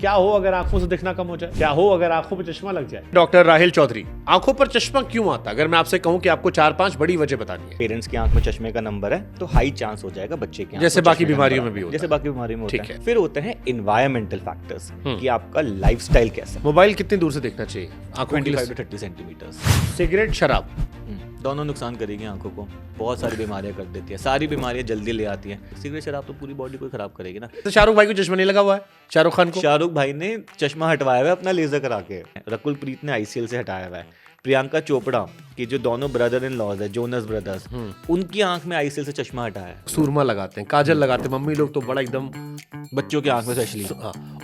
क्या हो अगर आंखों से दिखना कम हो जाए? क्या हो अगर आंखों पे चश्मा लग जाए? डॉक्टर राहिल चौधरी, आंखों पर चश्मा क्यों आता है? अगर मैं आपसे कहूं कि आपको 4-5 बड़ी वजह बतानी है। पेरेंट्स की आंख में चश्मे का नंबर है तो हाई चांस हो जाएगा बच्चे की आंख जैसे में बाकी चश्मे का बीमारियों नंबर में भी आता है। होता जैसे है। बाकी बीमारियों में होता ठीक है। है। फिर होते हैं एनवायरमेंटल फैक्टर्स कि आपका लाइफस्टाइल कैसा है। मोबाइल कितनी दूर से देखना चाहिए आंखों के 25 लिए? to 30 centimetres. सिगरेट, शराब, दोनों नुकसान करेगी आंखों को, बहुत सारी बीमारियां कर देती है, सारी बीमारियां जल्दी ले आती हैं। सिगरेट शराब तो पूरी बॉडी को ही खराब करेगी ना। तो शाहरुख भाई को चश्मा नहीं लगा हुआ है? शाहरुख खान को? शाहरुख भाई ने चश्मा हटवाया हुआ है अपना लेजर करा के। रकुल प्रीत ने आईसीएल से हटाया हुआ है। प्रियंका चोपड़ा के जो दोनों ब्रदर इन लॉज है, जोनस ब्रदर्स, उनकी आंख में आईसीएल से चश्मा हटाया है। सूरमा लगाते हैं, काजल लगाते हैं, मम्मी लोग तो बड़ा एकदम बच्चों की आंख में स्पेशली।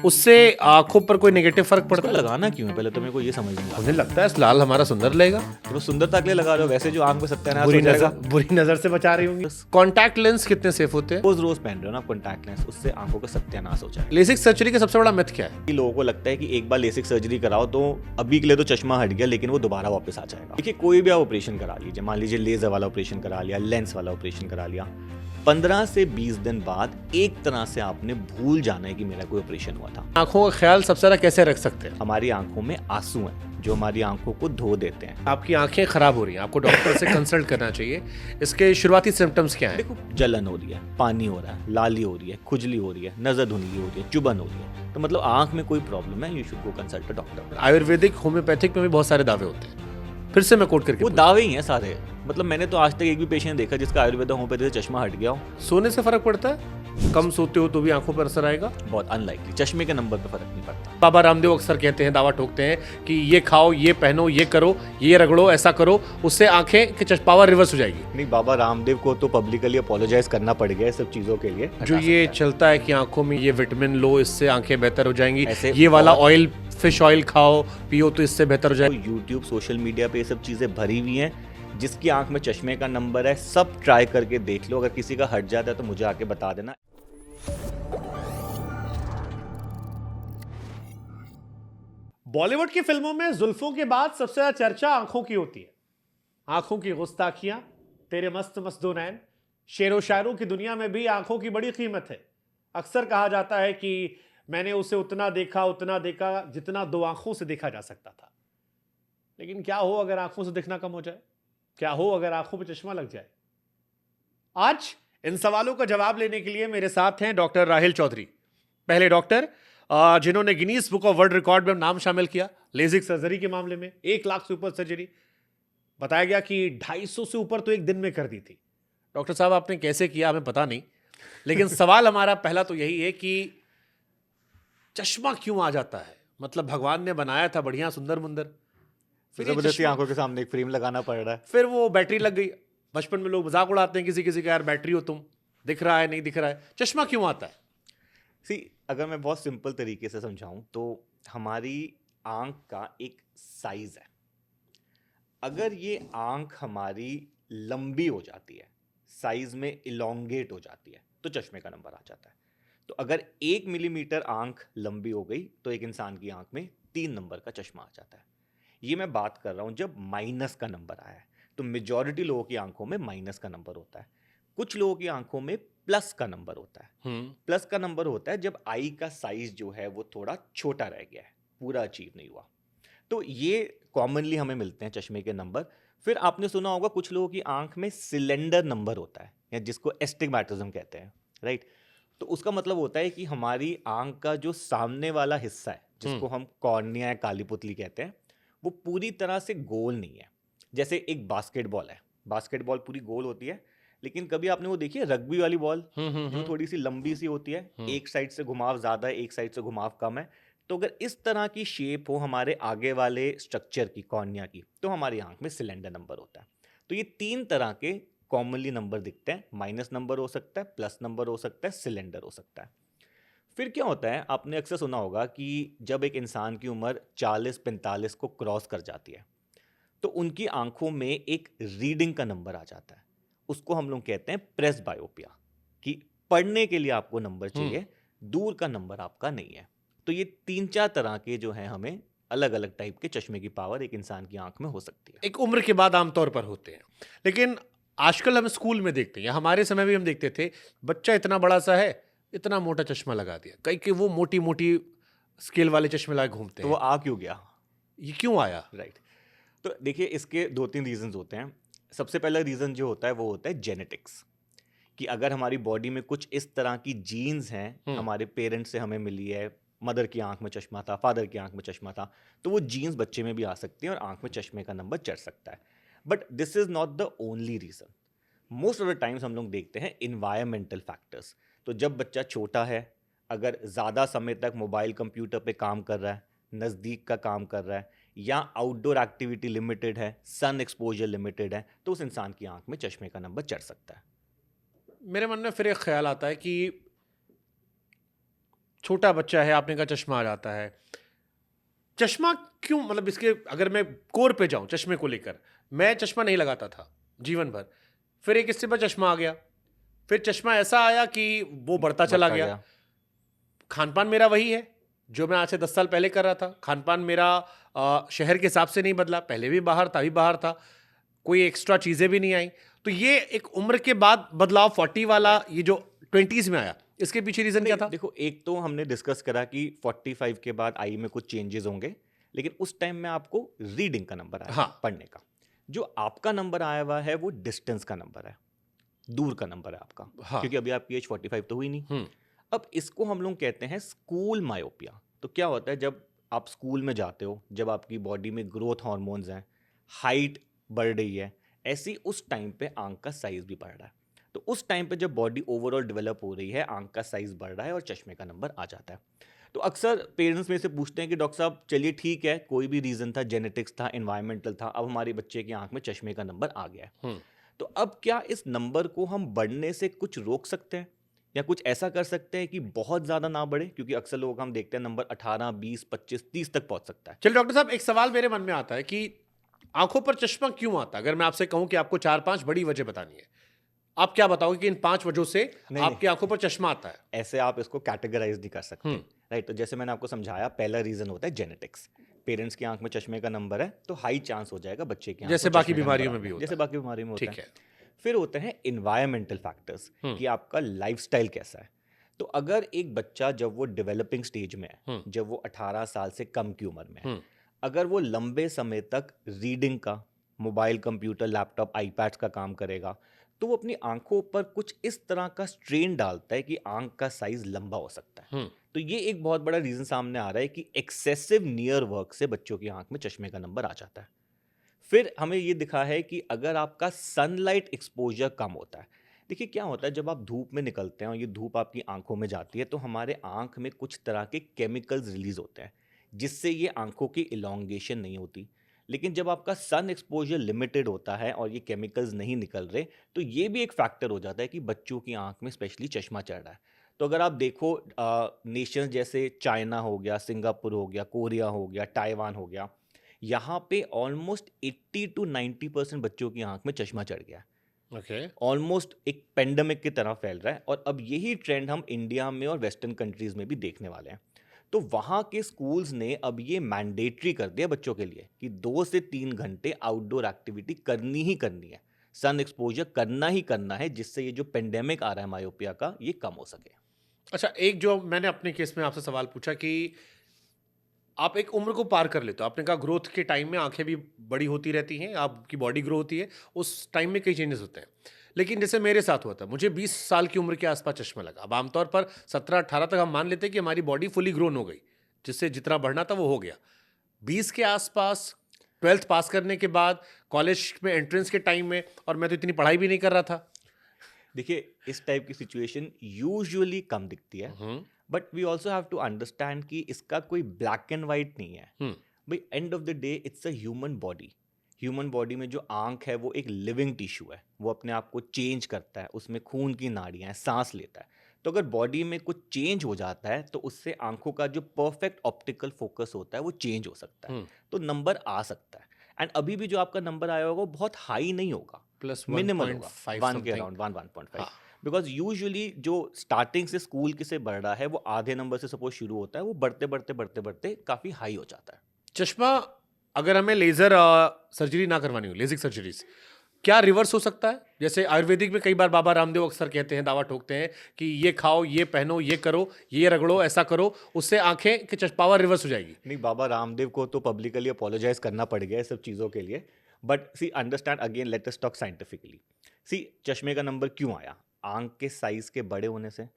उससे आंखों पर कोई नेगेटिव फर्क पड़ता है? लगाना क्यों है, पहले तो मेरे को ये समझ नहीं आता। मुझे लगता है लाल हमारा सुंदर लगेगा। तो सुंदरता के लिए लगा रहे हो, वैसे जो आंख में सत्यानाश बुरी हो जाएगा। बुरी नजर से बचा रही होंगी। कॉन्टैक्ट लेंस कितने सेफ होते हैं? रोज रोज पहन रहे हो ना कॉन्टैक्ट लेंस, उससे आंखों का सत्यानाश हो जाएगा। लेसिक सर्जरी का सबसे बड़ा मिथ क्या है? लोगों को लगता है कि एक बार लेसिक सर्जरी कराओ तो अभी के लिए तो चश्मा हट गया, लेकिन वो दोबारा वापस आ जाएगा। देखिए, कोई भी आप ऑपरेशन करा लीजिए, मान लीजिए लेजर वाला ऑपरेशन करा लिया, लेंस वाला ऑपरेशन करा लिया, 15 से 20 दिन बाद एक तरह से आपने भूल जाना है कि मेरा कोई ऑपरेशन हुआ था। आंखों का ख्याल सबसे ज्यादा कैसे रख सकते हैं? हमारी आंखों में आंसू हैं जो हमारी आंखों को धो देते हैं। आपकी आंखें खराब हो रही हैं, आपको डॉक्टर से कंसल्ट करना चाहिए। इसके शुरुआती सिम्टम्स क्या हैं? देखो, जलन हो रही है, पानी हो रहा है, लाली हो रही है, खुजली हो रही है, नजर धुंधली हो रही है, चुभन हो रही है, तो मतलब आंख में कोई प्रॉब्लम है, you should go consult a doctor. Ayurvedic, homeopathic में भी बहुत सारे दावे होते हैं। फिर से मैं कोट करके वो दावे ही हैं सारे। मतलब मैंने तो आज तक एक भी पेशेंट देखा जिसका आयुर्वेद होम्योपैथी से चश्मा हट गया हो। सोने से फर्क पड़ता है? कम सोते हो तो भी आंखों पर असर आएगा? बहुत अनलाइकली, चश्मे के नंबर पे फर्क नहीं पड़ता। बाबा रामदेव अक्सर कहते हैं, दावा ठोकते हैं कि ये खाओ, ये पहनो, ये करो, ये रगड़ो, ऐसा करो, उससे आंखें की पावर रिवर्स हो जाएगी। नहीं, बाबा रामदेव को तो पब्लिकली अपोलोजाइज करना पड़ गया सब चीजों के लिए। जो ये चलता है कि आंखों में ये विटामिन लो, इससे आंखें बेहतर हो जाएंगी, ऐसे ये वाला ऑयल, फिश ऑयल खाओ पियो तो इससे बेहतर हो जाएगी। यूट्यूब, सोशल मीडिया पे ये सब चीजें भरी हुई हैं। जिसकी आंख में चश्मे का नंबर है, सब ट्राई करके देख लो। अगर किसी का हट जाता है तो मुझे आके बता देना। बॉलीवुड की फिल्मों में जुल्फों के बाद सबसे ज्यादा चर्चा आंखों की होती है। आंखों की गुस्ताखियां, तेरे मस्त मस्त दो नैन, शेरो शायरों की दुनिया में भी आंखों की बड़ी कीमत है। अक्सर कहा जाता है कि मैंने उसे उतना देखा जितना दो आंखों से देखा जा सकता था। लेकिन क्या हो अगर आंखों से दिखना कम हो जाए? क्या हो अगर आंखों पर चश्मा लग जाए? आज इन सवालों का जवाब लेने के लिए मेरे साथ हैं डॉक्टर राहिल चौधरी, पहले डॉक्टर जिन्होंने Guinness book of world record में नाम शामिल किया लेजिक सर्जरी के मामले में। 1 लाख से ऊपर सर्जरी बताया गया कि 250 से ऊपर तो एक दिन में कर दी थी। डॉक्टर साहब, आपने कैसे किया हमें पता नहीं, लेकिन सवाल हमारा पहला तो यही है कि चश्मा क्यों आ जाता है? मतलब भगवान ने बनाया था बढ़िया सुंदर मुंदर, फिर ये जबरदस्ती चश्मा- आंखों के सामने एक फ्रेम लगाना पड़ रहा है। फिर वो बैटरी लग गई। बचपन में लोग मजाक उड़ाते हैं किसी किसी का, यार बैटरी हो तुम, दिख रहा है नहीं दिख रहा है। चश्मा क्यों आता है? सी, अगर मैं बहुत सिंपल तरीके से समझाऊं तो हमारी आंख का एक साइज है। अगर ये आंख हमारी लंबी हो जाती है, साइज में इलोंगेट हो जाती है, तो चश्मे का नंबर आ जाता है। तो अगर 1 मिलीमीटर आंख लंबी हो गई तो एक इंसान की आंख में 3 नंबर का चश्मा आ जाता है। ये मैं बात कर रहा हूं जब माइनस का नंबर आया है। तो मेजॉरिटी लोगों की आंखों में माइनस का नंबर होता है। कुछ लोगों की आंखों में प्लस का नंबर होता है। प्लस का नंबर होता है जब आई का साइज जो है वो थोड़ा छोटा रह गया है, पूरा अचीव नहीं हुआ। तो ये कॉमनली हमें मिलते हैं चश्मे के नंबर। फिर आपने सुना होगा कुछ लोगों की आंख में सिलेंडर नंबर होता है, या जिसको एस्टिग्मैटिज्म कहते हैं, राइट। तो उसका मतलब होता है कि हमारी आंख का जो सामने वाला हिस्सा है, जिसको हम कॉर्निया या काली पुतली कहते हैं, वो पूरी तरह से गोल नहीं है। जैसे एक बास्केटबॉल है, बास्केटबॉल पूरी गोल होती है, लेकिन कभी आपने वो देखी है रग्बी वाली बॉल जो थोड़ी सी लंबी सी होती है, एक साइड से घुमाव ज्यादा है, एक साइड से घुमाव कम है। तो अगर इस तरह की शेप हो हमारे आगे वाले स्ट्रक्चर की, कॉर्निया की, तो हमारी आंख में सिलेंडर नंबर होता है। तो ये 3 तरह के कॉमनली नंबर दिखते हैं। माइनस नंबर हो सकता है, प्लस नंबर हो सकता है, सिलेंडर हो सकता है। फिर क्या होता है, आपने अक्सर सुना होगा कि जब एक इंसान की उम्र 40-45 को क्रॉस कर जाती है तो उनकी आंखों में एक रीडिंग का नंबर आ जाता है। उसको हम लोग कहते हैं प्रेस बायोपिया, कि पढ़ने के लिए आपको नंबर चाहिए, दूर का नंबर आपका नहीं है। तो ये 3-4 तरह के जो हैं, हमें अलग अलग टाइप के चश्मे की पावर एक इंसान की आंख में हो सकती है। एक उम्र के बाद आमतौर पर होते हैं, लेकिन आजकल हम स्कूल में देखते हैं, या हमारे समय भी हम देखते थे, बच्चा इतना बड़ा सा है, इतना मोटा चश्मा लगा दिया। कई कि वो मोटी मोटी स्केल वाले चश्मे लाए घूमते तो वो हैं, आ क्यों गया? ये क्यों आया? राइट। तो देखिए, इसके 2-3 रीजंस होते हैं। सबसे पहला रीजन जो होता है वो होता है जेनेटिक्स, कि अगर हमारी बॉडी में कुछ इस तरह की जीन्स हैं, हमारे पेरेंट्स से हमें मिली है, मदर की आंख में चश्मा था, फादर की आंख में चश्मा था, तो वो जीन्स बच्चे में भी आ सकती हैं और आंख में चश्मे का नंबर चढ़ सकता है। But this is not the only reason. Most of the times हम लोग देखते हैं इन्वायरमेंटल फैक्टर्स। तो जब बच्चा छोटा है, अगर ज़्यादा समय तक मोबाइल कंप्यूटर पे काम कर रहा है, नज़दीक का काम कर रहा है, या आउटडोर एक्टिविटी लिमिटेड है, सन एक्सपोजर लिमिटेड है, तो उस इंसान की आंख में चश्मे का नंबर चढ़ सकता है। मेरे मन में फिर एक ख्याल आता है कि छोटा बच्चा है, आपने कहा चश्मा आ जाता है, चश्मा क्यों, मतलब इसके अगर मैं कोर पे जाऊं चश्मे को लेकर, मैं चश्मा नहीं लगाता था जीवन भर, फिर एक इससे पर चश्मा आ गया, फिर चश्मा ऐसा आया कि वो बढ़ता चला बढ़ता गया। खान पान मेरा वही है जो मैं आज से 10 साल पहले कर रहा था। खान पान मेरा शहर के हिसाब से नहीं बदला, पहले भी बाहर था, अभी बाहर था, कोई एक्स्ट्रा चीज़ें भी नहीं आई। तो ये एक उम्र के बाद बदलाव 40 वाला, ये जो 20s में आया, इसके पीछे रीज़न क्या नहीं, था? देखो, एक तो हमने डिस्कस करा कि 45 के बाद आई में कुछ चेंजेस होंगे, लेकिन उस टाइम में आपको रीडिंग का नंबर आया, हाँ। पढ़ने का। जो आपका नंबर आया हुआ है वो डिस्टेंस का नंबर है, दूर का नंबर है आपका, हाँ। क्योंकि अभी आपकी एज 45 तो हुई नहीं। हम्म। अब इसको हम लोग कहते हैं स्कूल मायोपिया। तो क्या होता है, जब आप स्कूल में जाते हो, जब आपकी बॉडी में ग्रोथ हार्मोन्स हैं, हाइट बढ़ रही है, ऐसी उस टाइम पे आंख का साइज भी बढ़ रहा है। तो उस टाइम पे जब बॉडी ओवरऑल डेवलप हो रही है, आंख का साइज बढ़ रहा है और चश्मे का नंबर आ जाता है। तो अक्सर पेरेंट्स में से पूछते हैं कि डॉक्टर साहब, चलिए ठीक है, कोई भी रीज़न था, जेनेटिक्स था, एनवायरमेंटल था, अब हमारे बच्चे की आंख में चश्मे का नंबर आ गया है, तो अब क्या इस नंबर को हम बढ़ने से कुछ रोक सकते हैं, या कुछ ऐसा कर सकते हैं कि बहुत ज़्यादा ना बढ़े? क्योंकि अक्सर लोग हम देखते हैं नंबर 18, 20, 25, 30 तक पहुंच सकता है। चलिए डॉक्टर साहब, एक सवाल मेरे मन में आता है कि आंखों पर चश्मा क्यों आता है? अगर मैं आपसे कहूं कि आपको 4-5 बड़ी वजह बतानी है, आप क्या बताओगे कि इन 5 वजहों से नहीं, आपकी आंखों पर चश्मा आता है? ऐसे आप इसको कैटेगराइज नहीं कर सकते, राइट? तो जैसे मैंने आपको समझाया, पहला रीज़न होता है जेनेटिक्स। पेरेंट्स की आंख में चश्मे का नंबर है तो हाई चांस हो जाएगा बच्चे की आंख जैसे में बाकी चश्मे का बीमारियों नंबर में भी आने का, होता जैसे है। बाकी बीमारियों में होता ठीक है। है। फिर होते हैं इन्वायरमेंटल फैक्टर्स, कि आपका लाइफस्टाइल कैसा है। तो अगर एक बच्चा जब वो डेवलपिंग स्टेज में है, जब वो 18 साल से कम की उम्र में है, अगर वो लंबे समय तक रीडिंग का, मोबाइल कंप्यूटर लैपटॉप आईपैड्स का काम करेगा, तो वो अपनी आंखों पर कुछ इस तरह का स्ट्रेन डालता है कि आंख का साइज लंबा हो सकता है। तो ये एक बहुत बड़ा रीजन सामने आ रहा है कि एक्सेसिव नियर वर्क से बच्चों की आंख में चश्मे का नंबर आ जाता है। फिर हमें ये दिखा है कि अगर आपका सनलाइट एक्सपोजर कम होता है, देखिए क्या होता है, जब आप धूप में निकलते हैं और ये धूप आपकी आंखों में जाती है, तो हमारे आंख में कुछ तरह के केमिकल्स रिलीज होते हैं, जिससे ये आंखों की इलोंगेशन नहीं होती। लेकिन जब आपका सन एक्सपोजर लिमिटेड होता है और ये केमिकल्स नहीं निकल रहे, तो ये भी एक फैक्टर हो जाता है कि बच्चों की आंख में स्पेशली चश्मा चढ़ रहा है। तो अगर आप देखो, नेशंस जैसे चाइना हो गया, सिंगापुर हो गया, कोरिया हो गया, ताइवान हो गया, यहाँ पे ऑलमोस्ट 80 to 90% बच्चों की आंख में चश्मा चढ़ गया है। ओके। ऑलमोस्ट एक पेंडेमिक की तरह फैल रहा है, और अब यही ट्रेंड हम इंडिया में और वेस्टर्न कंट्रीज में भी देखने वाले हैं। तो वहाँ के स्कूल्स ने अब ये मैंडेटरी कर दिया बच्चों के लिए कि 2 से 3 घंटे आउटडोर एक्टिविटी करनी ही करनी है, सन एक्सपोजर करना ही करना है, जिससे ये जो पेंडेमिक आ रहा है मायोपिया का, ये कम हो सके। अच्छा, एक जो मैंने अपने केस में आपसे सवाल पूछा कि आप एक उम्र को पार कर लेते हो, आपने कहा ग्रोथ के टाइम में आंखें भी बड़ी होती रहती हैं, आपकी बॉडी ग्रो होती है, उस टाइम में कई चेंजेस होते हैं। लेकिन जैसे मेरे साथ हुआ था, मुझे 20 साल की उम्र के आसपास चश्मा लगा। अब आमतौर पर 17-18 तक हम मान लेते हैं कि हमारी बॉडी फुली ग्रोन हो गई, जिससे जितना बढ़ना था वो हो गया। 20 के आसपास, 12th पास करने के बाद, कॉलेज में एंट्रेंस के टाइम में, और मैं तो इतनी पढ़ाई भी नहीं कर रहा था। देखिए, इस टाइप की सिचुएशन यूजुअली कम दिखती है, but we also have to understand कि इसका कोई ब्लैक एंड वाइट नहीं है। भाई, end of the day it's a human body. Human body में जो आंख है वो एक लिविंग टिश्यू है, वो अपने आप को चेंज करता है, उसमें खून की नाड़ियाँ हैं, सांस लेता है। तो अगर बॉडी में कुछ चेंज हो जाता है, तो उससे आंखों का जो परफेक्ट ऑप्टिकल फोकस होता है वो चेंज हो सकता है, तो नंबर आ सकता है। एंड अभी भी जो आपका नंबर आया होगा वो बहुत हाई नहीं होगा, प्लस मिनिमल होगा, 1.5 वन के something। अराउंड, 1.5। हाँ। बिकॉज यूजुअली जो स्टार्टिंग से स्कूल के से बढ़ रहा है वो आधे नंबर से सपोज शुरू होता है, वो बढ़ते बढ़ते बढ़ते बढ़ते काफ़ी हाई हो जाता है। चश्मा, अगर हमें लेजर सर्जरी ना करवानी हो, लेजिक सर्जरीज, क्या रिवर्स हो सकता है? जैसे आयुर्वेदिक में कई बार बाबा रामदेव अक्सर कहते हैं, दावा ठोकते हैं कि ये खाओ, ये पहनो, ये करो, ये रगड़ो, ऐसा करो, उससे आंखें की पावर रिवर्स हो जाएगी। नहीं, बाबा रामदेव को तो पब्लिकली अपोलोजाइज करना पड़ गया है सब चीज़ों के लिए। But see, understand again, let us talk scientifically. See, चश्मे का नंबर क्यों आया? आंख के साइज के बड़े होने से।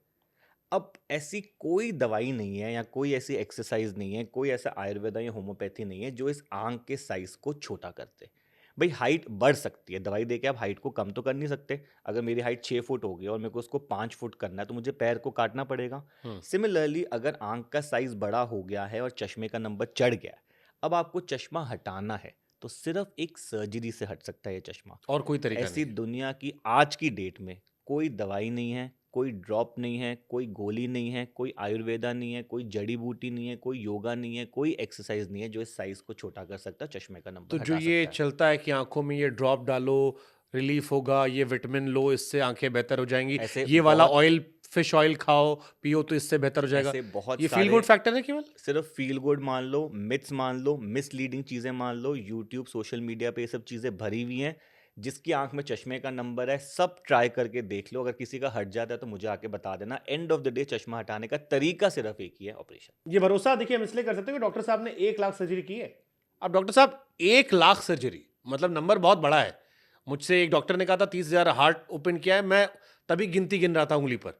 अब ऐसी कोई दवाई नहीं है या कोई ऐसी एक्सरसाइज नहीं है, कोई ऐसा आयुर्वेदा या होम्योपैथी नहीं है जो इस आंख के साइज को छोटा करते। भाई हाइट बढ़ सकती है, दवाई देके आप हाइट को कम तो कर नहीं सकते। अगर मेरी हाइट 6 फुट हो गई और मेरे को उसको 5 फुट करना है तो मुझे पैर को काटना पड़ेगा। सिमिलरली अगर आंख का साइज बड़ा हो गया है और चश्मे का नंबर चढ़ गया है, अब आपको चश्मा हटाना है तो सिर्फ एक सर्जरी से हट सकता है ये चश्मा। और कोई तरीका ऐसी नहीं है। दुनिया की आज की डेट में कोई दवाई नहीं है, कोई ड्रॉप नहीं है, कोई गोली नहीं है, कोई आयुर्वेदा नहीं है, कोई जड़ी बूटी नहीं है, कोई योगा नहीं है, कोई एक्सरसाइज नहीं है जो इस साइज को छोटा कर सकता है, चश्मे का तो नंबर जो हटा ये सकता है। चलता है कि आंखों में ये ड्रॉप डालो, रिलीफ होगा, ये विटामिन लो, इससे आंखें बेहतर हो जाएंगी, ऐसे ये वाला बहुत ऑयल, फिश ऑयल खाओ, पियो तो इससे बेहतर हो जाएगा, ऐसे बहुत ये फील सारे, गुड फैक्टर है केवल? सिर्फ फील गुड मान लो, मिथ्स मान लो, मिसलीडिंग चीजें मान लो, यूट्यूब सोशल मीडिया पे ये सब चीजें भरी हुई हैं। जिसकी आंख में चश्मे का नंबर है सब ट्राई करके देख लो, अगर किसी का हट जाता है तो मुझे आके बता देना। एंड ऑफ द डे चश्मा हटाने का तरीका सिर्फ एक ही है, ऑपरेशन। ये भरोसा देखिए हम इसलिए कर सकते हैं कि डॉक्टर साहब ने 1 लाख सर्जरी की है। अब डॉक्टर साहब 1 लाख सर्जरी मतलब नंबर बहुत बड़ा है। मुझसे एक डॉक्टर ने कहा था 30,000 हार्ट ओपन किया है, मैं तभी गिनती गिन रहा था उंगली पर।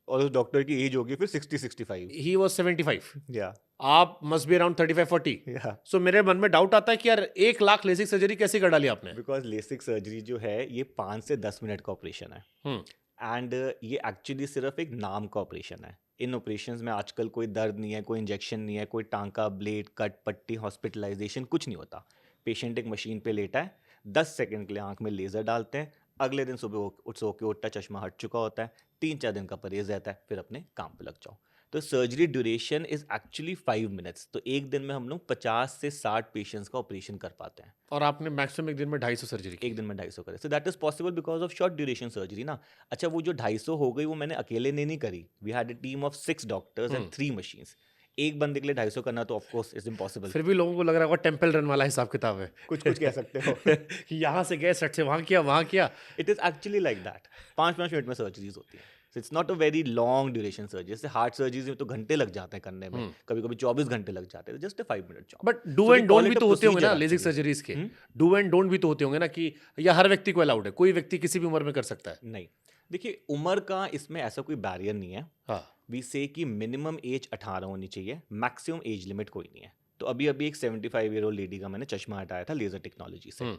और उस डॉक्टर की एज होगी फिर 60-65। He was 75। या आप मस्ट बी अराउंड 35-40। या सो मेरे मन में डाउट आता है कि यार 1 लाख लेसिक सर्जरी कैसे कर डाली आपने? बिकॉज लेसिक सर्जरी जो है ये 5 से 10 मिनट का ऑपरेशन है। हम्म। एंड ये एक्चुअली सिर्फ एक नाम का ऑपरेशन है। इन ऑपरेशंस में आजकल कोई दर्द नहीं है, कोई इंजेक्शन नहीं है, कोई टांका, ब्लेड, कट, पट्टी, हॉस्पिटलाइजेशन कुछ नहीं होता। पेशेंट एक मशीन पे लेटा है, 10 सेकंड के लिए आंख में लेज़र डालते हैं, अगले दिन सुबह सो के उठता चश्मा हट चुका होता है, 3-4 दिन का परहेज रहता है, फिर अपने काम पे लग जाओ। तो surgery duration is actually 5 minutes. तो एक दिन में हम लोग 50 से 60 पेशेंट्स का ऑपरेशन कर पाते हैं। और आपने मैक्सिमम एक दिन में 250 सर्जरी की? एक दिन में 250 करे, सो that is possible because of short duration surgery ना। अच्छा, वो जो 250 हो गई वो मैंने अकेले ने नहीं करी, we had a team of 6 doctors and 3 machines. एक बंदे के लिए 250 करना तो ऑफ कोर्स इज इम्पॉसिबल। फिर भी लोगों को लग रहा होगा टेम्पल रन वाला हिसाब किताब है। कुछ कुछ कह सकते हो। कि यहाँ से गए, सट से वहाँ किया, वहाँ किया। It is actually like that. 5-5 minute में सर्जरीज होती है, so it's not a very long duration surgery. जैसे हार्ट सर्जरीज में तो घंटे लग जाते हैं करने में, कभी कभी 24 घंटे लग जाते हैं, just a 5 minute job. But do and don't भी तो होते होंगे ना लेजिक एक्चुअली सर्जरीज के? डू एंड डोंट भी तो होते होंगे ना कि या हर व्यक्ति को अलाउड है, कोई व्यक्ति किसी भी उम्र में कर सकता है? नहीं, देखिए उम्र का इसमें ऐसा कोई बैरियर नहीं है। हाँ। वी से कि मिनिमम एज 18 होनी चाहिए, मैक्सिमम एज लिमिट कोई नहीं है। तो अभी अभी एक 75 ईयर ओल्ड लेडी का मैंने चश्मा हटाया था लेजर टेक्नोलॉजी से।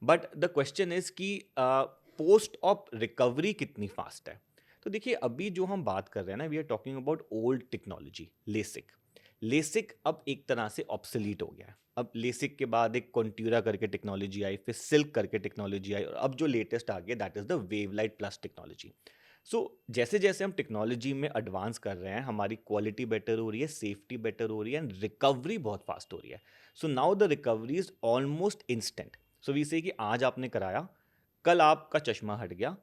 बट द क्वेश्चन इज कि पोस्ट ऑप रिकवरी कितनी फास्ट है। तो देखिए अभी जो हम बात कर रहे हैं ना, we are talking about old technology, LASIK. LASIK अब एक तरह से ऑब्सोलीट हो गया है। अब लेसिक के बाद एक कॉन्ट्यूरा करके टेक्नोलॉजी आई, फिर सिल्क करके टेक्नोलॉजी आई, और अब जो लेटेस्ट आ गया that is the WaveLight plus technology. So जैसे जैसे हम टेक्नोलॉजी में एडवांस कर रहे हैं, हमारी क्वालिटी बेटर हो रही है, सेफ्टी बेटर हो रही है, एंड रिकवरी बहुत फास्ट हो रही है। So now the recovery is almost instant. So we say कि आज आपने कराया, कल आपका चश्मा हट गया,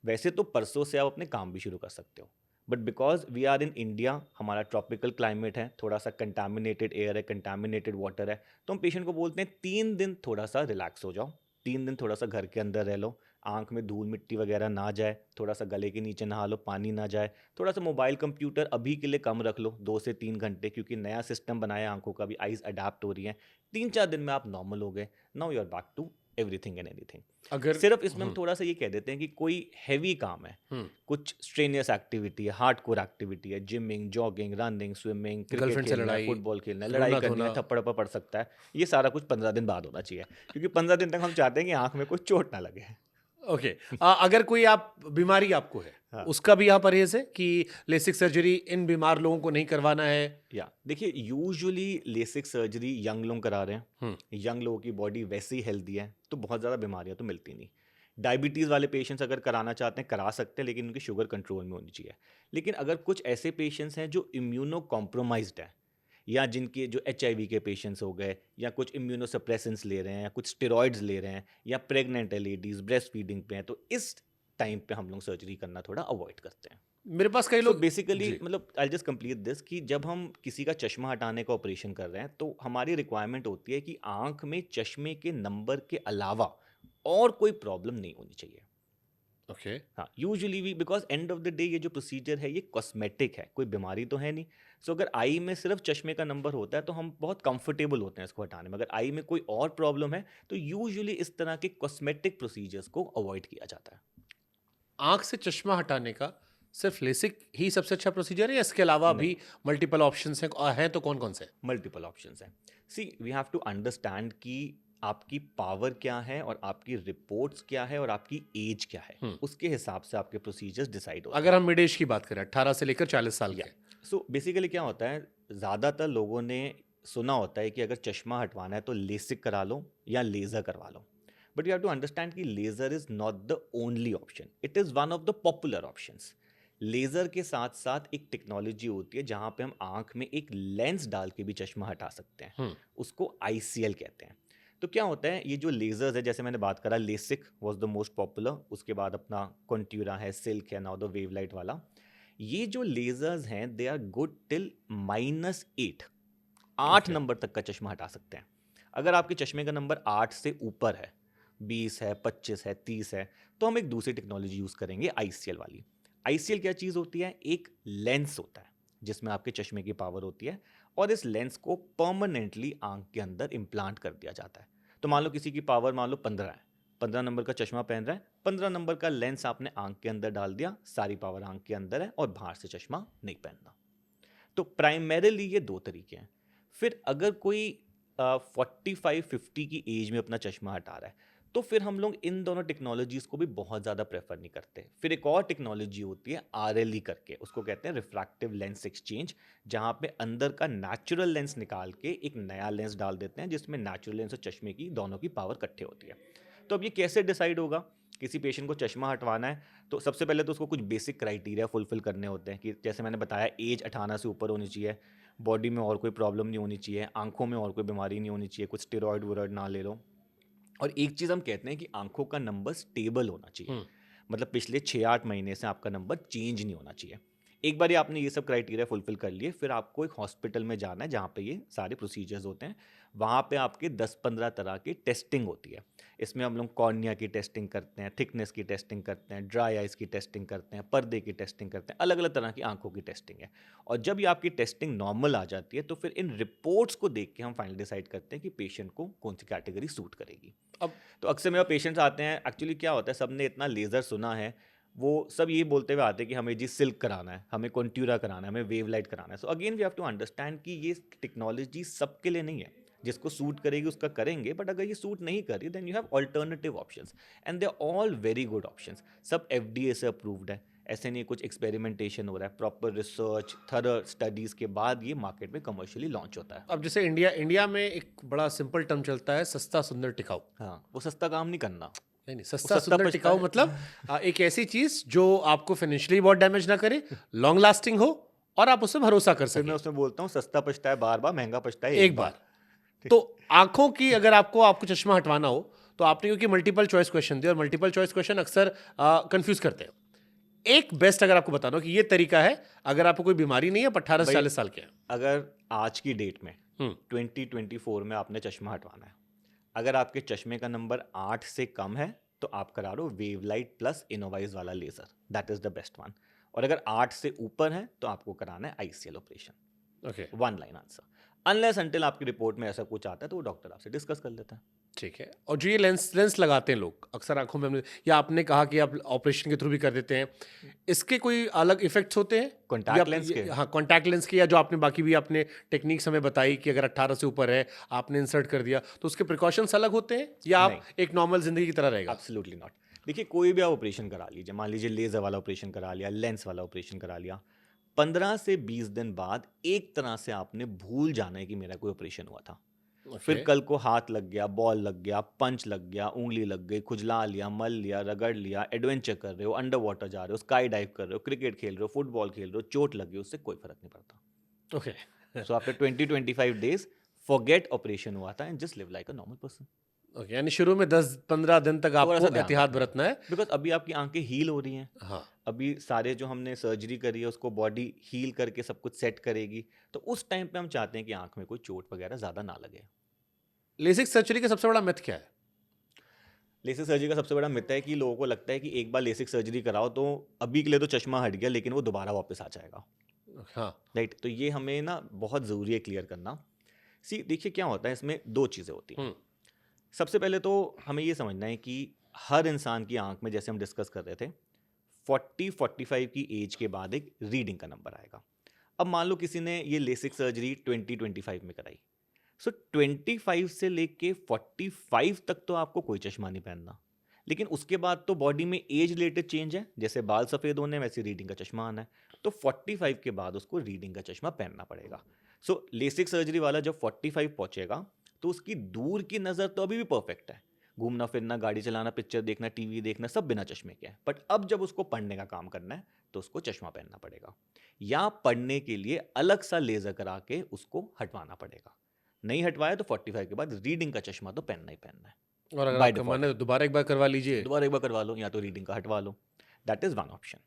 वैसे तो परसों से आप अपने काम भी शुरू कर सकते हो। But because we are in India, हमारा ट्रॉपिकल क्लाइमेट है, थोड़ा सा कंटामिनेटेड एयर है, कंटामिनेटेड वाटर है, तो हम पेशेंट को बोलते हैं 3 दिन थोड़ा सा रिलैक्स हो जाओ, 3 दिन थोड़ा सा घर के अंदर रह लो, आंख में धूल मिट्टी वगैरह ना जाए, थोड़ा सा गले के नीचे नहा लो, पानी ना जाए, थोड़ा सा मोबाइल कंप्यूटर अभी के लिए कम रख लो, 2 से 3 घंटे, क्योंकि नया सिस्टम बनाया आंखों का भी, आइज अडेप्ट हो रही है। 3-4 दिन में आप नॉर्मल हो गए, now you are back to everything and anything. अगर सिर्फ इसमें हम थोड़ा सा ये कह देते हैं कि कोई हैवी काम है, कुछ स्ट्रेनियस एक्टिविटी है, हार्डकोर एक्टिविटी है, gymming, jogging, running, swimming, cricket girlfriend से खेलना है, लड़ाई, फुटबॉल खेलना है, रोना लड़ाई करनी है, धोना। थप्पड़ पड़ सकता है, ये सारा कुछ 15 दिन बाद होना चाहिए, क्योंकि 15 दिन तक हम चाहते हैं कि आंख में कोई चोट ना लगे। ओके। अगर कोई आप बीमारी आपको है, हाँ। उसका भी यहाँ परहेज है कि लेसिक सर्जरी इन बीमार लोगों को नहीं करवाना है? या देखिए यूजुअली लेसिक सर्जरी यंग लोग करा रहे हैं, यंग लोगों की बॉडी वैसे ही हेल्दी है, तो बहुत ज़्यादा बीमारियां तो मिलती नहीं। डायबिटीज़ वाले पेशेंट्स अगर कराना चाहते हैं करा सकते हैं, लेकिन उनकी शुगर कंट्रोल में होनी चाहिए। लेकिन अगर कुछ ऐसे पेशेंट्स हैं जो इम्यूनो कॉम्प्रोमाइज्ड हैं, या जिनके जो HIV के पेशेंट्स हो गए, या कुछ इम्यूनो सप्रेसेंट्स ले रहे हैं, या कुछ स्टेरॉइड्स ले रहे हैं, या प्रेग्नेंट है लेडीज़, ब्रेस्ट फीडिंग पे हैं, तो इस टाइम पे हम लोग सर्जरी करना थोड़ा अवॉइड करते हैं। मेरे पास कई लोग बेसिकली जी। मतलब आई जस्ट कंप्लीट दिस कि जब हम किसी का चश्मा हटाने का ऑपरेशन कर रहे हैं तो हमारी रिक्वायरमेंट होती है कि आंख में चश्मे के नंबर के अलावा और कोई प्रॉब्लम नहीं होनी चाहिए। ओके। हाँ, यूजुअली भी because and of the day ये जो प्रोसीजर है ये कॉस्मेटिक है, कोई बीमारी तो है नहीं। सो अगर आई में सिर्फ चश्मे का नंबर होता है तो हम बहुत कंफर्टेबल होते हैं इसको हटाने में। अगर आई में कोई और प्रॉब्लम है तो यूजुअली इस तरह के कॉस्मेटिक प्रोसीजर्स को अवॉइड किया जाता है। आंख से चश्मा हटाने का सिर्फ लेसिक ही सबसे अच्छा प्रोसीजर है या इसके अलावा नहीं। भी मल्टीपल ऑप्शंस हैं तो कौन कौन से? मल्टीपल ऑप्शंस हैं। सी वी हैव टू अंडरस्टैंड कि आपकी पावर क्या है और आपकी रिपोर्ट्स क्या है और आपकी एज क्या है, उसके हिसाब से आपके प्रोसीजर्स डिसाइड होते हैं। अगर हम मिड एज की बात करें 18 से लेकर 40 साल के। सो बेसिकली क्या होता है, ज़्यादातर लोगों ने सुना होता है कि अगर चश्मा हटवाना है तो लेसिक करा लो या लेज़र करवा लो। But you have to understand कि laser is not the only option, it is one of the popular options. Laser के साथ साथ एक टेक्नोलॉजी होती है जहाँ पे हम आँख में एक लेंस डाल के भी चश्मा हटा सकते हैं, उसको ICL कहते हैं। तो क्या होता है, ये जो लेज़र्स है, जैसे मैंने बात करा LASIK was the most popular, उसके बाद अपना कॉन्ट्यूरा है, सिल्क है, नाउ द वेवलाइट वाला। ये जो लेज़र्स हैं they are good till -8, 8 Okay. Number तक का चश्मा हटा सकते हैं। अगर आपके चश्मे का नंबर 8 से ऊपर है, 20 है, 25 है, 30 है, तो हम एक दूसरी टेक्नोलॉजी यूज़ करेंगे, ICL वाली। ICL क्या चीज़ होती है? एक लेंस होता है जिसमें आपके चश्मे की पावर होती है और इस लेंस को परमानेंटली आंख के अंदर इम्प्लांट कर दिया जाता है। तो मान लो किसी की पावर मान लो 15 है, 15 नंबर का चश्मा पहन रहा है, 15 नंबर का लेंस आपने आंख के अंदर डाल दिया, सारी पावर आंख के अंदर है और बाहर से चश्मा नहीं पहनना। तो प्राइमरीली ये दो तरीके हैं। फिर अगर कोई 45-50 की एज में अपना चश्मा हटा रहा है तो फिर हम लोग इन दोनों टेक्नोलॉजीज़ को भी बहुत ज़्यादा प्रेफर नहीं करते। फिर एक और टेक्नोलॉजी होती है RLE करके, उसको कहते हैं रिफ्रैक्टिव लेंस एक्सचेंज, जहाँ पे अंदर का नेचुरल लेंस निकाल के एक नया लेंस डाल देते हैं जिसमें नेचुरल लेंस और चश्मे की दोनों की पावर इकट्ठे होती है। तो अब ये कैसे डिसाइड होगा? किसी पेशेंट को चश्मा हटवाना है तो सबसे पहले तो उसको कुछ बेसिक क्राइटेरिया फुलफिल करने होते हैं कि जैसे मैंने बताया एज 18 से ऊपर होनी चाहिए, बॉडी में और कोई प्रॉब्लम नहीं होनी चाहिए, आंखों में और कोई बीमारी नहीं होनी चाहिए, कुछ स्टेरॉयड वॉयड ना ले लो, और एक चीज़ हम कहते हैं कि आंखों का नंबर स्टेबल होना चाहिए। मतलब पिछले 6-8 महीने से आपका नंबर चेंज नहीं होना चाहिए। एक बार आपने ये सब क्राइटेरिया फुलफिल कर लिए, फिर आपको एक हॉस्पिटल में जाना है जहाँ पे ये सारे प्रोसीजर्स होते हैं। वहाँ पे आपके 10-15 तरह की टेस्टिंग होती है। इसमें हम लोग कॉर्निया की टेस्टिंग करते हैं, थिकनेस की टेस्टिंग करते हैं, ड्राई आइज़ की टेस्टिंग करते हैं, पर्दे की टेस्टिंग करते हैं, अलग अलग तरह की आंखों की टेस्टिंग है। और जब ये आपकी टेस्टिंग नॉर्मल आ जाती है तो फिर इन रिपोर्ट्स को देख के हम फाइनल डिसाइड करते हैं कि पेशेंट को कौन सी कैटेगरी सूट करेगी। अब तो अक्सर मेरे पेशेंट्स आते हैं, एक्चुअली क्या होता है, सबने इतना लेज़र सुना है, वो सब ये बोलते हुए आते हैं कि हमें जी सिल्क कराना है, हमें कॉन्ट्यूरा कराना है, हमें वेवलाइट कराना है। So again we have to understand कि ये टेक्नोलॉजी सबके लिए नहीं है, जिसको सूट करेगी उसका करेंगे, बट अगर ये सूट नहीं कर रही then you have alternative options and they are all very good options. सब FDA से अप्रूव्ड है, ऐसे नहीं कुछ एक्सपेरिमेंटेशन हो रहा है, प्रॉपर रिसर्च थरो स्टडीज़ के बाद ये मार्केट में कमर्शियली लॉन्च होता है। अब जैसे इंडिया में एक बड़ा सिंपल टर्म चलता है, सस्ता सुंदर टिकाऊ। हाँ, वो सस्ता काम नहीं करना, नहीं, वो सस्ता सस्ता सुंदर पछता टिकाऊ है। मतलब एक ऐसी चीज जो आपको फाइनेंशियली बहुत डैमेज ना करे, लॉन्ग लास्टिंग हो और आप उस पर भरोसा कर फिर मैं सकें उसमें बोलता हूँ सस्ता पछता है बार बार, महंगा पछता है एक बार। तो आंखों की अगर आपको चश्मा हटवाना हो तो आपने, क्योंकि मल्टीपल चॉइस क्वेश्चन दिए और मल्टीपल चॉइस क्वेश्चन अक्सर कंफ्यूज करते हैं, एक बेस्ट अगर आपको बताना हो कि ये तरीका है अगर आपको कोई बीमारी नहीं है, 18 से भाई, 40 साल के हैं। अगर आज की डेट में हम्म 2024 में आपने चश्मा हटवाना है, अगर आपके चश्मे का नंबर 8 से कम है तो आप करा लो वेवलाइट प्लस इनोवाइज वाला laser, that is the best one. और अगर 8 से ऊपर है तो आपको कराना है ICL operation. Okay one line answer. Unless until आपकी रिपोर्ट में ऐसा कुछ आता है तो वो डॉक्टर आपसे डिस्कस कर लेता है। ठीक है। और जो ये लेंस लगाते हैं लोग अक्सर आंखों में, या आपने कहा कि आप ऑपरेशन के थ्रू भी कर देते हैं, इसके कोई अलग इफेक्ट्स होते हैं? कॉन्टैक्ट लेंस के? हाँ, कॉन्टैक्ट लेंस के, या जो आपने बाकी भी आपने टेक्निक्स हमें बताई कि अगर 18 से ऊपर है आपने इंसर्ट कर दिया तो उसके प्रिकॉशंस अलग होते हैं या आप नहीं, एक नॉर्मल जिंदगी की तरह रहेगा? Absolutely not. देखिए, कोई भी आप ऑपरेशन करा लीजिए, मान लीजिए लेजर वाला ऑपरेशन करा लिया, लेंस वाला ऑपरेशन करा लिया, 15 से 20 दिन बाद एक तरह से आपने भूल जाना है कि मेरा कोई ऑपरेशन हुआ था। फिर कल को हाथ लग गया, बॉल लग गया, पंच लग गया, उंगली लग गई, खुजला लिया, मल लिया, रगड़ लिया, एडवेंचर कर रहे हो, अंडर वाटर जा रहे हो, स्काई डाइव कर रहे हो, क्रिकेट खेल रहे हो, फुटबॉल खेल रहे हो, चोट लग गई, उससे कोई फर्क नहीं पड़ता। Okay so after 20-25 days forget operation हुआ था and just live like a normal person. Okay, यानी शुरू में 10-15 दिन तक थोड़ा सा आपको ध्यान एहतियात रखना बरतना है। बिकॉज अभी आपकी आंखें हील हो रही हैं, हाँ, अभी सारे जो हमने सर्जरी करी है उसको बॉडी हील करके सब कुछ सेट करेगी, तो उस टाइम पे हम चाहते हैं कि आंख में कोई चोट वगैरह ज़्यादा ना लगे। लेसिक सर्जरी का सबसे बड़ा मिथ क्या है? लेसिक सर्जरी का सबसे बड़ा मिथ है कि लोगों को लगता है कि एक बार लेसिक सर्जरी कराओ तो अभी के लिए तो चश्मा हट गया, लेकिन वो दोबारा वापस आ जाएगा। हाँ। राइट, तो ये हमें ना बहुत ज़रूरी है क्लियर करना। सी देखिए क्या होता है, इसमें दो चीज़ें होती हैं। सबसे पहले तो हमें ये समझना है कि हर इंसान की आंख में, जैसे हम डिस्कस कर रहे थे, 40-45 की एज के बाद एक रीडिंग का नंबर आएगा। अब मान लो किसी ने ये लेसिक सर्जरी 20-25 में कराई, सो 25 से लेके 45 तक तो आपको कोई चश्मा नहीं पहनना, लेकिन उसके बाद तो बॉडी में एज रिलेटेड चेंज है, जैसे बाल सफ़ेद होने वैसे रीडिंग का चश्मा आना है, तो 45 के बाद उसको रीडिंग का चश्मा पहनना पड़ेगा। सो लेसिक सर्जरी वाला जब 45 पहुंचेगा तो उसकी दूर की नज़र तो अभी भी परफेक्ट है, घूमना फिरना, गाड़ी चलाना, पिक्चर देखना, टीवी देखना, सब बिना चश्मे के है, बट अब जब उसको पढ़ने का काम करना है तो उसको चश्मा पहनना पड़ेगा, या पढ़ने के लिए अलग सा लेज़र करा के उसको हटवाना पड़ेगा। नहीं हटवाया तो 45 के बाद रीडिंग का चश्मा तो पहनना ही पहनना है और अगर बाय आपका डिफॉल्ट। मन है तो दोबारा एक बार करवा लीजिए। दोबारा एक बार करवा लो या तो रीडिंग का हटवा लो, that is one option.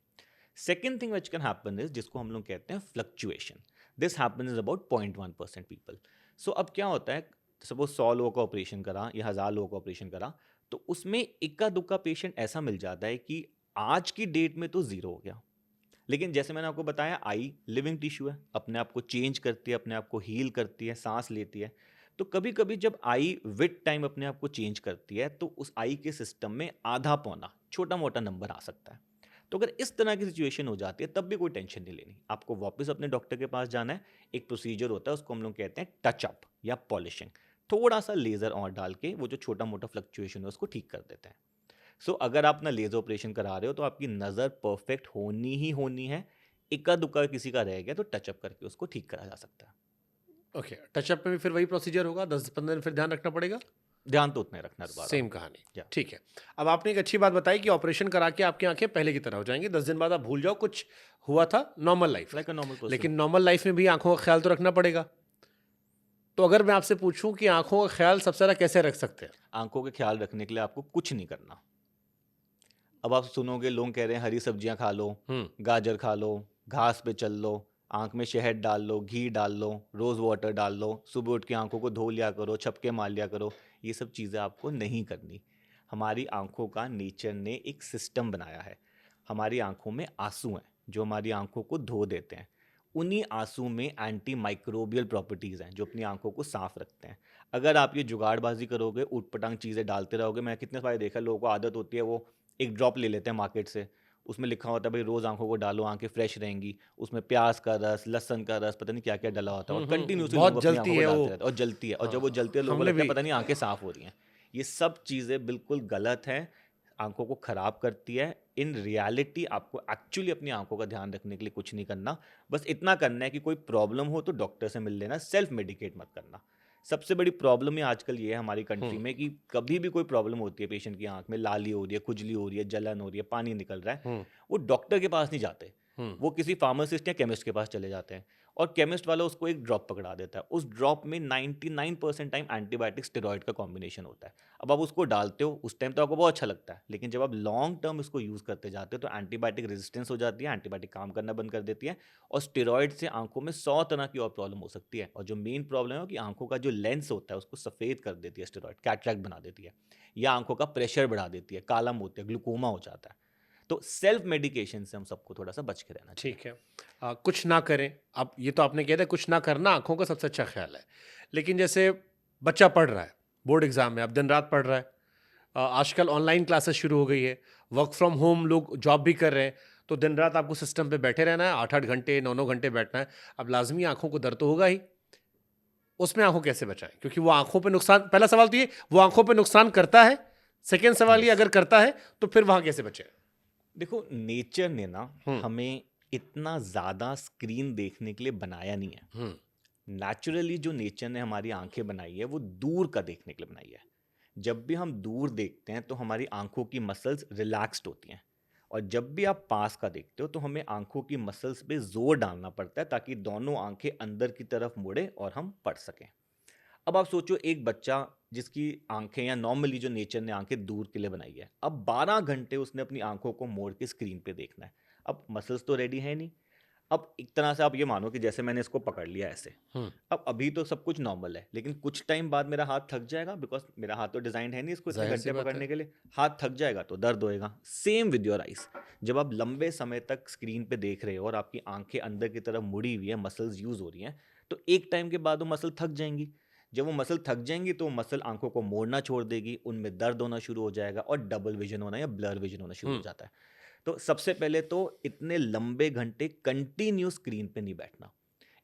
Second thing which can happen is, जिसको हम लोग कहते हैं fluctuation, this happen is about 0.1% people. So अब क्या होता है, सपोज 100 लोगों का ऑपरेशन करा या 1000 लोगों का ऑपरेशन करा, तो उसमें इक्का दुक्का पेशेंट ऐसा मिल जाता है कि आज की डेट में तो जीरो हो गया, लेकिन जैसे मैंने आपको बताया आई लिविंग टिश्यू है, अपने आप को चेंज करती है, अपने आप को हील करती है, सांस लेती है। तो कभी कभी जब आई विद टाइम अपने आप को चेंज करती है तो उस आई के सिस्टम में आधा पौना छोटा मोटा नंबर आ सकता है। तो अगर इस तरह की सिचुएशन हो जाती है तब भी कोई टेंशन नहीं लेनी, आपको वापस अपने डॉक्टर के पास जाना है। एक प्रोसीजर होता है, उसको हम लोग कहते हैं टच अप या पॉलिशिंग, थोड़ा सा लेज़र और डाल के वो जो छोटा मोटा फ्लक्चुएशन है उसको ठीक कर देते हैं। सो अगर आप ना लेजर ऑपरेशन करा रहे हो तो आपकी नज़र परफेक्ट होनी ही होनी है, इक्का दुक्का किसी का रह गया तो टचअप करके उसको ठीक करा जा सकता है। ओके, टचअप में भी फिर वही प्रोसीजर होगा, 10-15 दिन फिर ध्यान रखना पड़ेगा। ध्यान तो उतना ही रखना दोबारा। सेम कहानी। या ठीक है। अब आपने एक अच्छी बात बताई कि ऑपरेशन करा के आपकी आंखें पहले की तरह हो जाएंगी, 10 दिन बाद आप भूल जाओ कुछ हुआ था, normal life. Like a normal person. लेकिन नॉर्मल लाइफ में भी आंखों का ख्याल तो रखना पड़ेगा। तो अगर मैं आपसे पूछूं कि आंखों का ख्याल सबसे ज़्यादा कैसे रख सकते हैं? आंखों के ख्याल रखने के लिए आपको कुछ नहीं करना। अब आप सुनोगे लोग कह रहे हैं हरी सब्जियां खा लो, गाजर खा लो, घास पे चल लो, आंख में शहद डाल लो, घी डाल लो, रोज़ वाटर डाल लो, सुबह उठ के आंखों को धो लिया करो, छपके मार लिया करो, ये सब चीज़ें आपको नहीं करनी। हमारी आंखों का नेचर ने एक सिस्टम बनाया है, हमारी आंखों में आंसू हैं जो हमारी आंखों को धो देते हैं। उन्हीं आंसू में एंटी माइक्रोबियल प्रॉपर्टीज़ हैं जो अपनी आंखों को साफ रखते हैं। अगर आप ये जुगाड़बाजी करोगे, ऊट पटांग चीज़ें डालते रहोगे, मैं कितने सारे देखा, लोगों को आदत होती है वो एक ड्रॉप ले लेते हैं मार्केट से, उसमें लिखा होता है भाई रोज़ आंखों को डालो, आंखें फ्रेश रहेंगी, उसमें प्याज का रस, लहसुन का रस, पता नहीं क्या क्या डला होता है, और कंटिन्यूसली लोग बहुत अपनी आंखों जलती को है डालते वो। रहते हैं और जलती है, और जब वो हाँ, जलती है लोगों को हमने लगता है भी। पता नहीं आंखें साफ हो रही हैं। ये सब चीज़ें बिल्कुल गलत हैं, आंखों को ख़राब करती है। इन रियलिटी आपको एक्चुअली अपनी आंखों का ध्यान रखने के लिए कुछ नहीं करना, बस इतना करना है कि कोई प्रॉब्लम हो तो डॉक्टर से मिल लेना, सेल्फ मेडिकेट मत करना। सबसे बड़ी प्रॉब्लम ही आजकल ये है हमारी कंट्री में कि कभी भी कोई प्रॉब्लम होती है, पेशेंट की आंख में लाली हो रही है, खुजली हो रही है, जलन हो रही है, पानी निकल रहा है, वो डॉक्टर के पास नहीं जाते, वो किसी फार्मासिस्ट या केमिस्ट के पास चले जाते हैं, और केमिस्ट वाला उसको एक ड्रॉप पकड़ा देता है। उस ड्रॉप में 99% टाइम एंटीबायोटिक स्टेरॉइड का कॉम्बिनेशन होता है। अब आप उसको डालते हो, उस टाइम तो आपको बहुत अच्छा लगता है, लेकिन जब आप लॉन्ग टर्म इसको यूज़ करते जाते हो तो एंटीबायोटिक रेजिस्टेंस हो जाती है, एंटीबायोटिक काम करना बंद कर देती है, और स्टेरॉइड से आंखों में 100 तरह की और प्रॉब्लम हो सकती है। और जो मेन प्रॉब्लम है कि आंखों का जो लेंस होता है उसको सफ़ेद कर देती है स्टेरॉइड, कैटरैक्ट बना देती है, या आंखों का प्रेशर बढ़ा देती है, काला मोतिया, ग्लूकोमा हो जाता है। तो सेल्फ मेडिकेशन से हम सबको थोड़ा सा बच के रहना चाहिए। ठीक है। कुछ ना करें। अब ये तो आपने कह दिया कुछ ना करना आंखों का सबसे अच्छा ख्याल है। लेकिन जैसे बच्चा पढ़ रहा है, बोर्ड एग्जाम में, अब दिन रात पढ़ रहा है, आजकल ऑनलाइन क्लासेस शुरू हो गई है, वर्क फ्रॉम होम लोग जॉब भी कर रहे हैं, तो दिन रात आपको सिस्टम पे बैठे रहना है, 8-8 घंटे 9-9 घंटे बैठना है। अब लाजमी आंखों को दर्द तो होगा ही। उसमें आंखों कैसे बचाएं? क्योंकि वो आंखों पे नुकसान, पहला सवाल तो ये, वो आंखों पे नुकसान करता है। सेकेंड सवाल ये, यस, अगर करता है तो फिर वहां कैसे बचे? देखो नेचर ने ना हम्म। हमें इतना ज़्यादा स्क्रीन देखने के लिए बनाया नहीं है। हम्म। नेचुरली जो नेचर ने हमारी आंखें बनाई है वो दूर का देखने के लिए बनाई है। जब भी हम दूर देखते हैं तो हमारी आंखों की मसल्स रिलैक्स्ड होती हैं, और जब भी आप पास का देखते हो तो हमें आंखों की मसल्स पे जोर डालना पड़ता है ताकि दोनों आंखें अंदर की तरफ मुड़े और हम पढ़ सकें। अब आप सोचो एक बच्चा जिसकी आंखें, या नॉर्मली जो नेचर ने आंखें दूर के लिए बनाई है, अब 12 घंटे उसने अपनी आंखों को मोड़ के स्क्रीन पे देखना है। अब मसल्स तो रेडी है नहीं, अब एक तरह से आप ये मानो कि जैसे मैंने इसको पकड़ लिया ऐसे, हम्म। अब अभी तो सब कुछ नॉर्मल है, लेकिन कुछ टाइम बाद मेरा हाथ थक जाएगा, बिकॉज मेरा हाथ तो डिजाइन है नहीं इसको इतने जाहिर सी घंटे बात है। पकड़ने के लिए। हाथ थक जाएगा तो दर्द होएगा। सेम विद योर आइज, जब आप लंबे समय तक स्क्रीन पे देख रहे हो और आपकी आंखें अंदर की तरफ मुड़ी हुई है, मसल्स यूज हो रही हैं, तो एक टाइम के बाद वो मसल थक जाएंगी। जब वो मसल थक जाएंगी तो मसल आंखों को मोड़ना छोड़ देगी, उनमें दर्द होना शुरू हो जाएगा और डबल विजन होना या ब्लर विजन होना शुरू हो जाता है। तो सबसे पहले तो इतने लंबे घंटे कंटिन्यू स्क्रीन पे नहीं बैठना।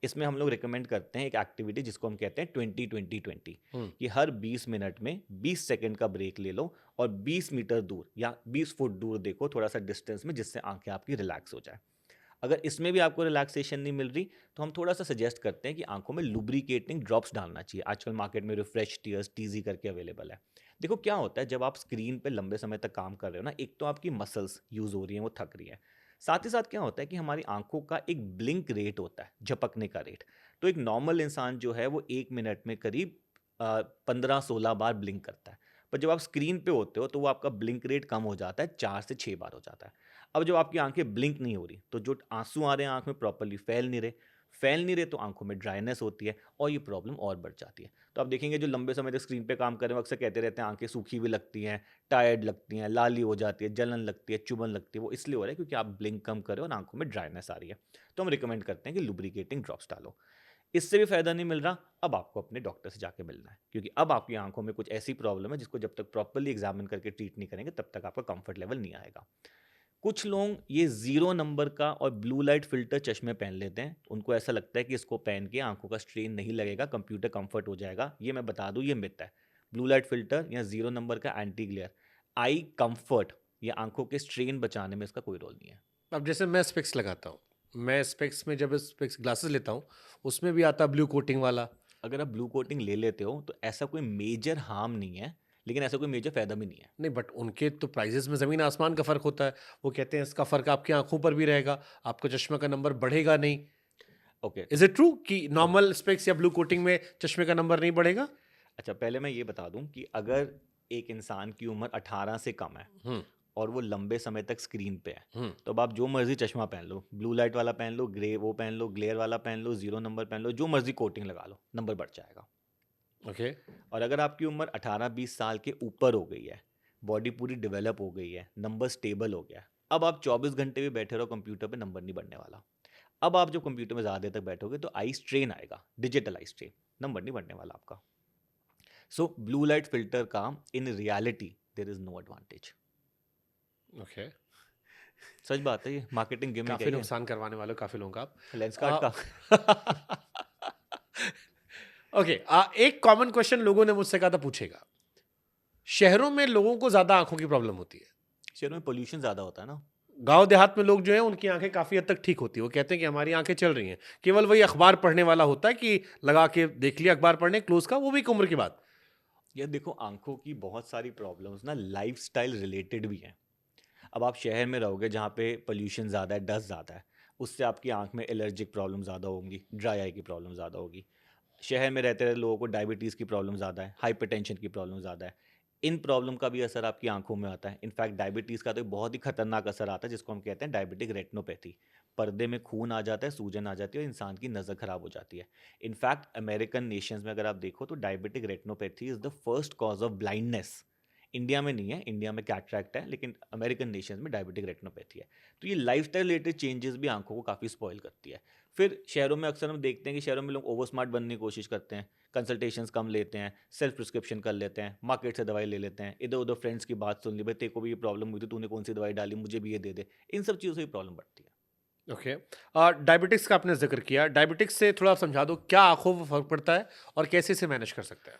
इसमें हम लोग रिकमेंड करते हैं एक एक्टिविटी जिसको हम कहते हैं 20-20-20, कि हर 20 मिनट में 20 सेकंड का ब्रेक ले लो और 20 मीटर दूर या 20 फुट दूर देखो, थोड़ा सा डिस्टेंस में, जिससे आंखें आपकी रिलैक्स हो जाए। अगर इसमें भी आपको रिलैक्सेशन नहीं मिल रही तो हम थोड़ा सा सजेस्ट करते हैं कि आंखों में लुब्रिकेटिंग ड्रॉप्स डालना चाहिए। आजकल मार्केट में रिफ्रेश टीयर्स टीजी करके अवेलेबल है। देखो क्या होता है, जब आप स्क्रीन पे लंबे समय तक काम कर रहे हो ना, एक तो आपकी मसल्स यूज हो रही हैं, वो थक रही हैं। साथ ही साथ क्या होता है कि हमारी आंखों का एक ब्लिंक रेट होता है, झपकने का रेट। तो एक नॉर्मल इंसान जो है वो 1 मिनट में करीब 15-16 बार ब्लिंक करता है। पर जब आप स्क्रीन पे होते हो तो वो आपका ब्लिंक रेट कम हो जाता है, 4 से 6 बार हो जाता है। अब जब आपकी आंखें ब्लिंक नहीं हो रही तो जो आंसू आ रहे हैं आंख में प्रॉपरली फैल नहीं रहे तो आंखों में ड्राइनेस होती है और ये प्रॉब्लम और बढ़ जाती है। तो आप देखेंगे जो लंबे समय तक स्क्रीन पे काम कर रहे हैं वो अक्सर कहते रहते हैं आंखें सूखी हुई लगती हैं, टायर्ड लगती हैं, लाली हो जाती है, जलन लगती है, चुभन लगती है। वो इसलिए हो रहा है क्योंकि आप ब्लिंक कम कर रहे हो और आंखों में ड्राइनेस आ रही है। तो हम रिकमेंड करते हैं कि लुब्रिकेटिंग ड्रॉप्स डालो। इससे भी फायदा नहीं मिल रहा, अब आपको अपने डॉक्टर से जाके मिलना है, क्योंकि अब आपकी आंखों में कुछ ऐसी प्रॉब्लम है जिसको जब तक प्रॉपरली एग्जामिन करके ट्रीट नहीं करेंगे तब तक आपका कंफर्ट लेवल नहीं आएगा। कुछ लोग ये 0 नंबर का और ब्लू लाइट फिल्टर चश्मे पहन लेते हैं। उनको ऐसा लगता है कि इसको पहन के आंखों का स्ट्रेन नहीं लगेगा, कंप्यूटर कंफर्ट हो जाएगा। ये मैं बता दूं, ये मिथ है। ब्लू लाइट फिल्टर या 0 नंबर का एंटी ग्लेयर आई कंफर्ट या आंखों के स्ट्रेन बचाने में इसका कोई रोल नहीं है। अब जैसे मैं स्पेक्स लगाता हूँ, मैं स्पेक्स में जब स्पेक्स ग्लासेस लेता हूँ उसमें भी आता ब्लू कोटिंग वाला। अगर आप ब्लू कोटिंग ले लेते हो तो ऐसा कोई मेजर हार्म नहीं है, लेकिन ऐसा कोई मेजर फायदा भी नहीं है। नहीं, बट उनके तो प्राइजेस में ज़मीन आसमान का फ़र्क होता है। वो कहते हैं इसका फ़र्क आपकी आंखों पर भी रहेगा, आपका चश्मा का नंबर बढ़ेगा नहीं। ओके। इज इट ट्रू कि नॉर्मल स्पेक्स या ब्लू कोटिंग में चश्मे का नंबर नहीं बढ़ेगा? अच्छा, पहले मैं ये बता दूं कि अगर एक इंसान की उम्र 18 से कम है हम्म। और वो लंबे समय तक स्क्रीन पे है, हम्म। तो अब आप जो मर्जी चश्मा पहन लो, ब्लू लाइट वाला पहन लो, ग्रे वो पहन लो, ग्लेयर वाला पहन लो, 0 नंबर पहन लो, जो मर्जी कोटिंग लगा लो, नंबर बढ़ जाएगा। ओके। और अगर आपकी उम्र 18-20 साल के ऊपर हो गई है, बॉडी पूरी डेवलप हो गई है, नंबर स्टेबल हो गया है, अब आप 24 घंटे भी बैठे रहो कंप्यूटर पे, नंबर नहीं बढ़ने वाला। अब आप जो कंप्यूटर में ज़्यादा देर तक बैठोगे तो आई स्ट्रेन आएगा, डिजिटल आई स्ट्रेन, नंबर नहीं बढ़ने वाला आपका। सो ब्लू लाइट फिल्टर का in reality there is no advantage. Okay. सच बात है, ये मार्केटिंग गिमिक काफ़ी है ये, नुकसान करवाने वाले काफ़ी लोगों का आप। लेंस कार्ड का। ओके। एक कॉमन क्वेश्चन लोगों ने मुझसे कहा था पूछेगा, शहरों में लोगों को ज़्यादा आंखों की प्रॉब्लम होती है, शहरों में पोल्यूशन ज़्यादा होता है ना। गांव देहात में लोग जो है उनकी आंखें काफी हद तक ठीक होती है। वो कहते हैं कि हमारी आंखें चल रही हैं। केवल वही अखबार पढ़ने वाला होता है कि लगा के देख लिया अखबार पढ़ने क्लोज का, वो भी एक उम्र के बाद। यार देखो, आंखों की बहुत सारी प्रॉब्लम्स ना लाइफस्टाइल रिलेटेड भी हैं। अब आप शहर में रहोगे जहाँ पे पोल्यूशन ज़्यादा है, डस्ट ज़्यादा है, उससे आपकी आंख में एलर्जिक प्रॉब्लम ज़्यादा होंगी, ड्राई आई की प्रॉब्लम ज़्यादा होगी। शहर में रहते रहे लोगों को डायबिटीज़ की प्रॉब्लम ज़्यादा है, हाइपरटेंशन की प्रॉब्लम ज़्यादा है। इन प्रॉब्लम का भी असर आपकी आंखों में आता है। इनफैक्ट डायबिटीज़ का तो एक बहुत ही खतरनाक असर आता है जिसको हम कहते हैं डायबिटिक रेटिनोपैथी। पर्दे में खून आ जाता है, सूजन आ जाती है और इंसान की नज़र खराब हो जाती है। इनफैक्ट अमेरिकन नेशंस में अगर आप देखो तो diabetic retinopathy is the first cause of blindness. India में नहीं है, इंडिया में कैटरैक्ट है, लेकिन अमेरिकन नेशंस में डायबिटिक रेटिनोपैथी है। तो ये लाइफस्टाइल रिलेटेड चेंजेस भी आंखों को काफ़ी स्पॉइल करती है। फिर शहरों में अक्सर हम देखते हैं कि शहरों में लोग ओवर स्मार्ट बनने की कोशिश करते हैं, कंसल्टेशंस कम लेते हैं, सेल्फ प्रिस्क्रिप्शन कर लेते हैं, मार्केट से दवाई ले लेते हैं, इधर उधर फ्रेंड्स की बात सुन ली, भाई तेरे को भी ये प्रॉब्लम हुई थी, तूने कौन सी दवाई डाली, मुझे भी ये दे दे। इन सब चीज़ों से भी प्रॉब्लम बढ़ती है। ओके। डायबिटिक्स का आपने जिक्र किया, डायबिटिक्स से थोड़ा समझा दो, क्या आंखों पर फर्क पड़ता है और कैसे इसे मैनेज कर सकते हैं?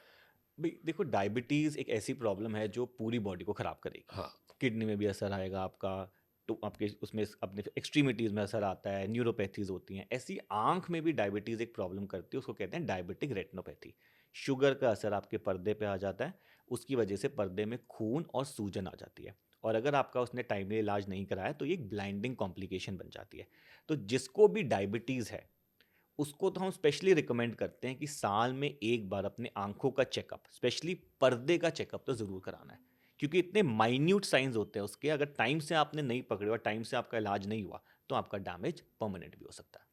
भाई देखो, डायबिटीज़ एक ऐसी प्रॉब्लम है जो पूरी बॉडी को ख़राब करेगी। हाँ। किडनी में भी असर आएगा आपका, तो आपके उसमें अपने एक्सट्रीमिटीज़ में असर आता है, न्यूरोपैथीज़ होती हैं। ऐसी आंख में भी डायबिटीज़ एक प्रॉब्लम करती है, उसको कहते हैं डायबिटिक रेटिनोपैथी। शुगर का असर आपके पर्दे पे आ जाता है, उसकी वजह से पर्दे में खून और सूजन आ जाती है, और अगर आपका उसने टाइमली इलाज नहीं कराया तो ये एक ब्लाइंडिंग कॉम्प्लिकेशन बन जाती है। तो जिसको भी डायबिटीज़ है उसको तो हम स्पेशली रिकमेंड करते हैं कि साल में एक बार अपने आंखों का चेकअप, स्पेशली पर्दे का चेकअप तो ज़रूर कराना है, क्योंकि इतने माइन्यूट साइंस होते हैं उसके। अगर टाइम से आपने नहीं पकड़े और टाइम से आपका इलाज नहीं हुआ तो आपका डैमेज परमानेंट भी हो सकता है।